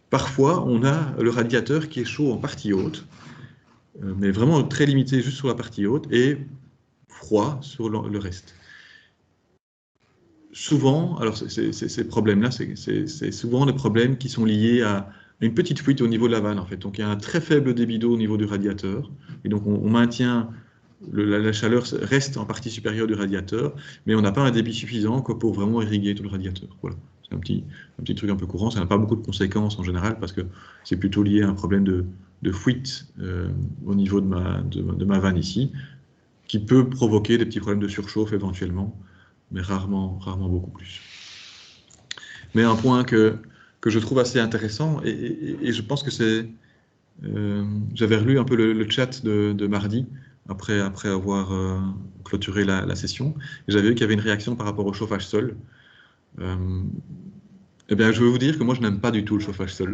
Parfois, on a le radiateur qui est chaud en partie haute, mais vraiment très limité juste sur la partie haute, et froid sur le reste. Souvent, alors ces problèmes-là, c'est souvent des problèmes qui sont liés à une petite fuite au niveau de la vanne, en fait. Donc il y a un très faible débit d'eau au niveau du radiateur, et donc on maintient, la chaleur reste en partie supérieure du radiateur, mais on n'a pas un débit suffisant pour vraiment irriguer tout le radiateur. Voilà. C'est un petit truc un peu courant, ça n'a pas beaucoup de conséquences en général, parce que c'est plutôt lié à un problème de fuite au niveau de ma vanne ici, qui peut provoquer des petits problèmes de surchauffe éventuellement, mais rarement beaucoup plus. Mais un point que je trouve assez intéressant, et je pense que c'est... j'avais relu un peu le chat de mardi, après avoir clôturé la session, et j'avais vu qu'il y avait une réaction par rapport au chauffage sol. Eh bien, je veux vous dire que moi, je n'aime pas du tout le chauffage sol.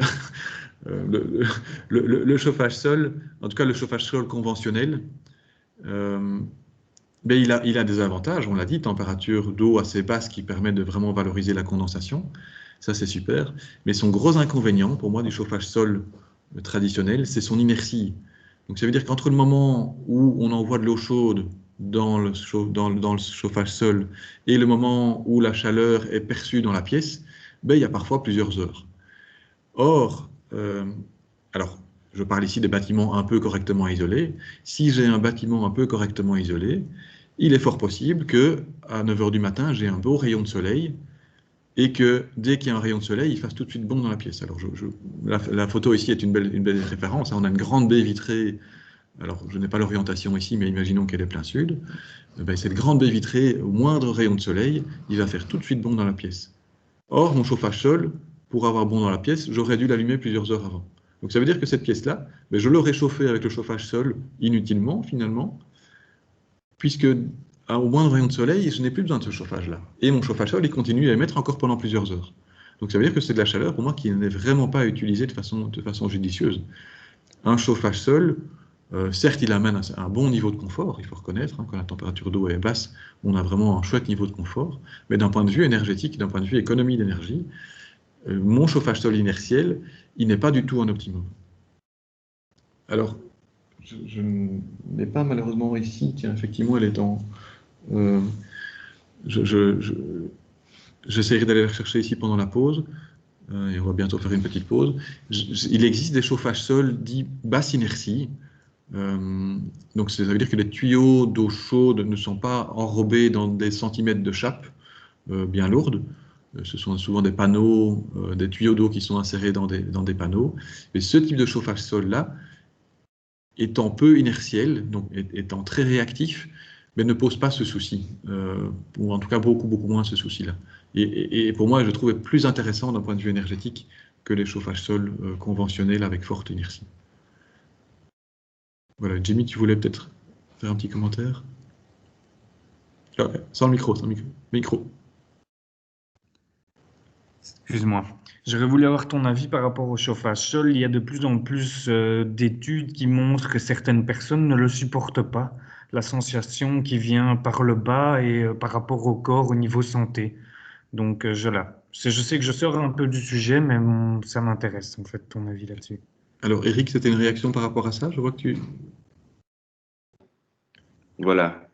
Le chauffage sol, en tout cas le chauffage sol conventionnel, mais il a des avantages, on l'a dit, température d'eau assez basse qui permet de vraiment valoriser la condensation, ça c'est super, mais son gros inconvénient pour moi du chauffage sol traditionnel, c'est son inertie. Donc ça veut dire qu'entre le moment où on envoie de l'eau chaude dans le chauffage sol et le moment où la chaleur est perçue dans la pièce, ben, il y a parfois plusieurs heures. Or, alors, je parle ici des bâtiments un peu correctement isolés. Si j'ai un bâtiment un peu correctement isolé, il est fort possible qu'à 9 h du matin, j'ai un beau rayon de soleil et que dès qu'il y a un rayon de soleil, il fasse tout de suite bon dans la pièce. Alors, la photo ici est une belle référence. On a une grande baie vitrée. Alors, je n'ai pas l'orientation ici, mais imaginons qu'elle est plein sud. Ben, cette grande baie vitrée, au moindre rayon de soleil, il va faire tout de suite bon dans la pièce. Or, mon chauffage sol, pour avoir bon dans la pièce, j'aurais dû l'allumer plusieurs heures avant. Donc ça veut dire que cette pièce-là, ben, je l'aurais chauffée avec le chauffage sol inutilement, finalement, puisque au moindre rayon de soleil, je n'ai plus besoin de ce chauffage-là. Et mon chauffage sol, il continue à émettre encore pendant plusieurs heures. Donc ça veut dire que c'est de la chaleur, pour moi, qui n'est vraiment pas utilisée de façon judicieuse. Un chauffage sol, certes, il amène un bon niveau de confort, il faut reconnaître, hein, quand la température d'eau est basse, on a vraiment un chouette niveau de confort, mais d'un point de vue énergétique, d'un point de vue économie d'énergie, mon chauffage sol inertiel, il n'est pas du tout un optimum. Alors, je n'ai pas malheureusement ici, tiens, effectivement, elle est en... J'essaierai d'aller la rechercher ici pendant la pause, et on va bientôt faire une petite pause. Il existe des chauffages sol dits basse inertie. Donc ça veut dire que les tuyaux d'eau chaude ne sont pas enrobés dans des centimètres de chape bien lourdes. Ce sont souvent des panneaux, des tuyaux d'eau qui sont insérés dans des panneaux. Et ce type de chauffage sol-là, étant peu inertiel, donc étant très réactif, mais ne pose pas ce souci, ou en tout cas beaucoup moins ce souci-là. Et pour moi, je trouvais plus intéressant d'un point de vue énergétique que les chauffages sol conventionnels avec forte inertie. Voilà, Jimmy, tu voulais peut-être faire un petit commentaire? Okay. Sans micro. Excuse-moi. J'aurais voulu avoir ton avis par rapport au chauffage sol. Il y a de plus en plus d'études qui montrent que certaines personnes ne le supportent pas, la sensation qui vient par le bas et par rapport au corps au niveau santé. Donc, je sais que je sors un peu du sujet, mais ça m'intéresse, en fait, ton avis là-dessus. Alors, Eric, c'était une réaction par rapport à ça? Je vois que tu... Voilà.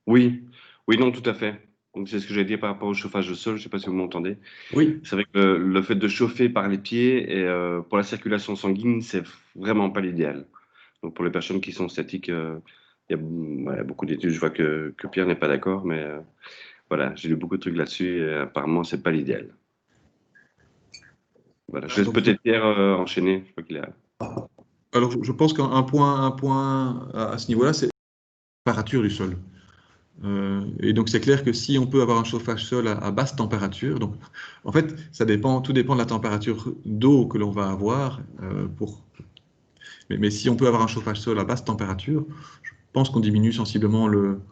Oui, non, tout à fait. Donc, c'est ce que j'ai dit par rapport au chauffage au sol. Je ne sais pas si vous m'entendez. Oui. C'est vrai que le fait de chauffer par les pieds, et, pour la circulation sanguine, c'est vraiment pas l'idéal. Donc, pour les personnes qui sont statiques, il y a beaucoup d'études. Je vois que Pierre n'est pas d'accord, mais voilà, j'ai lu beaucoup de trucs là-dessus et apparemment, c'est pas l'idéal. Voilà, je laisse peut-être Pierre enchaîner. Je crois qu'il a... Alors, je pense qu'un point à ce niveau-là, c'est la température du sol. Et donc, c'est clair que si on peut avoir un chauffage sol à basse température, donc en fait, tout dépend de la température d'eau que l'on va avoir. Mais si on peut avoir un chauffage sol à basse température, je pense qu'on diminue sensiblement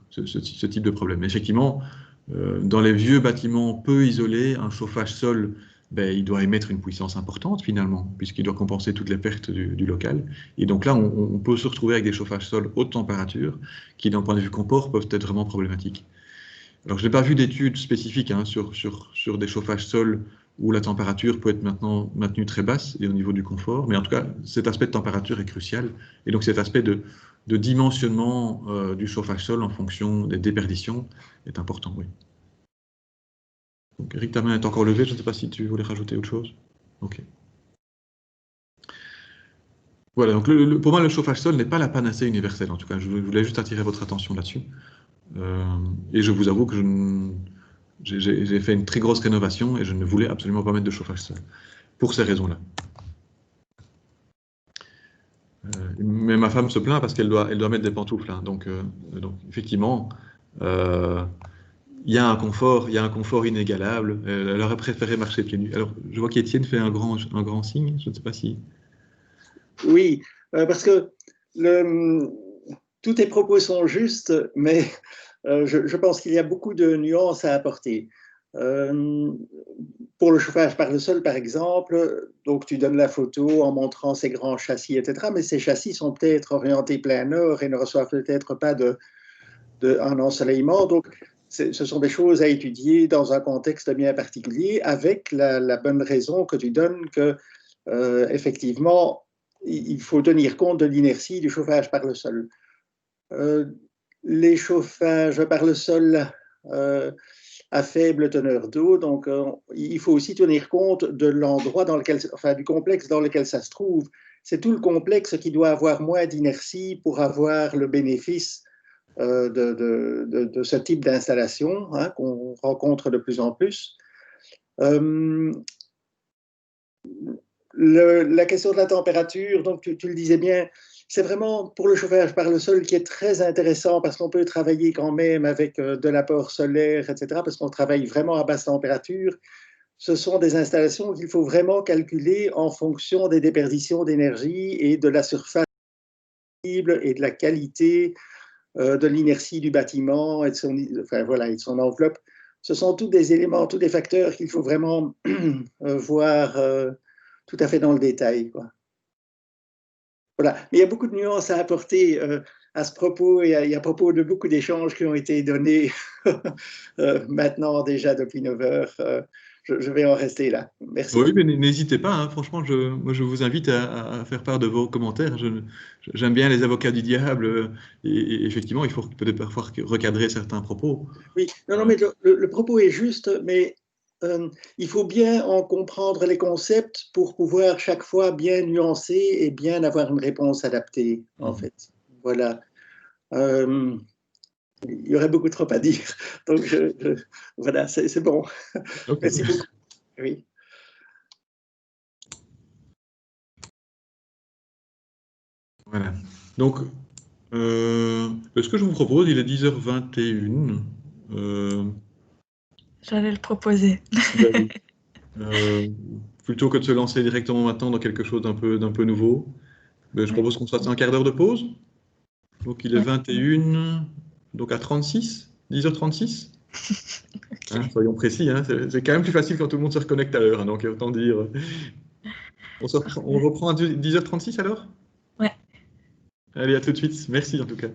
ce type de problème. Mais effectivement, dans les vieux bâtiments peu isolés, un chauffage sol, ben, il doit émettre une puissance importante finalement, puisqu'il doit compenser toutes les pertes du local. Et donc là, on peut se retrouver avec des chauffages sol haute température qui, d'un point de vue confort, peuvent être vraiment problématiques. Alors, je n'ai pas vu d'études spécifiques hein, sur des chauffages sol où la température peut être maintenant maintenue très basse et au niveau du confort, mais en tout cas, cet aspect de température est crucial. Et donc, cet aspect de dimensionnement du chauffage sol en fonction des déperditions est important, oui. Donc, Eric, ta main est encore levée, je ne sais pas si tu voulais rajouter autre chose. Ok. Voilà, donc pour moi, le chauffage sol n'est pas la panacée universelle, en tout cas, je voulais juste attirer votre attention là-dessus. Et je vous avoue que j'ai fait une très grosse rénovation et je ne voulais absolument pas mettre de chauffage sol, pour ces raisons-là. Mais ma femme se plaint parce qu'elle doit mettre des pantoufles, hein, donc effectivement, il y a un confort inégalable. Elle aurait préféré marcher pieds nus. Alors, je vois qu'Étienne fait un grand signe. Je ne sais pas si... Oui, parce que tous tes propos sont justes, mais je pense qu'il y a beaucoup de nuances à apporter. Pour le chauffage par le sol, par exemple, donc tu donnes la photo en montrant ces grands châssis, etc. Mais ces châssis sont peut-être orientés plein nord et ne reçoivent peut-être pas un ensoleillement. Donc, ce sont des choses à étudier dans un contexte bien particulier, avec la bonne raison que tu donnes que, effectivement, il faut tenir compte de l'inertie du chauffage par le sol. Les chauffages par le sol à faible teneur d'eau, donc il faut aussi tenir compte de l'endroit dans lequel, enfin du complexe dans lequel ça se trouve. C'est tout le complexe qui doit avoir moins d'inertie pour avoir le bénéfice de ce type d'installation, hein, qu'on rencontre de plus en plus. La question de la température, donc tu le disais bien, c'est vraiment pour le chauffage par le sol qui est très intéressant parce qu'on peut travailler quand même avec de l'apport solaire, etc., parce qu'on travaille vraiment à basse température. Ce sont des installations qu'il faut vraiment calculer en fonction des déperditions d'énergie et de la surface et de la qualité de l'inertie du bâtiment et de son enveloppe. Ce sont tous des éléments, tous des facteurs qu'il faut vraiment voir tout à fait dans le détail, quoi. Voilà. Mais il y a beaucoup de nuances à apporter à ce propos et à propos de beaucoup d'échanges qui ont été donnés maintenant déjà depuis 9 heures. Je vais en rester là. Merci. Oui, mais n'hésitez pas, hein. Franchement, moi, je vous invite à faire part de vos commentaires. J'aime bien les avocats du diable et effectivement, il faut peut-être parfois recadrer certains propos. Oui, non, mais le propos est juste, mais il faut bien en comprendre les concepts pour pouvoir chaque fois bien nuancer et bien avoir une réponse adaptée, en fait. Voilà. Il y aurait beaucoup trop à dire. Donc, voilà, c'est bon. Okay. Merci beaucoup. Oui. Voilà. Donc, ce que je vous propose, il est 10h21. J'allais le proposer. Plutôt que de se lancer directement maintenant dans quelque chose d'un peu nouveau, je propose qu'on se fasse un quart d'heure de pause. Donc, il est 21, donc à 36, 10h36. Hein, soyons précis, hein, c'est quand même plus facile quand tout le monde se reconnecte à l'heure, hein, donc autant dire. On reprend à 10h36 alors? Ouais. Allez, à tout de suite. Merci en tout cas.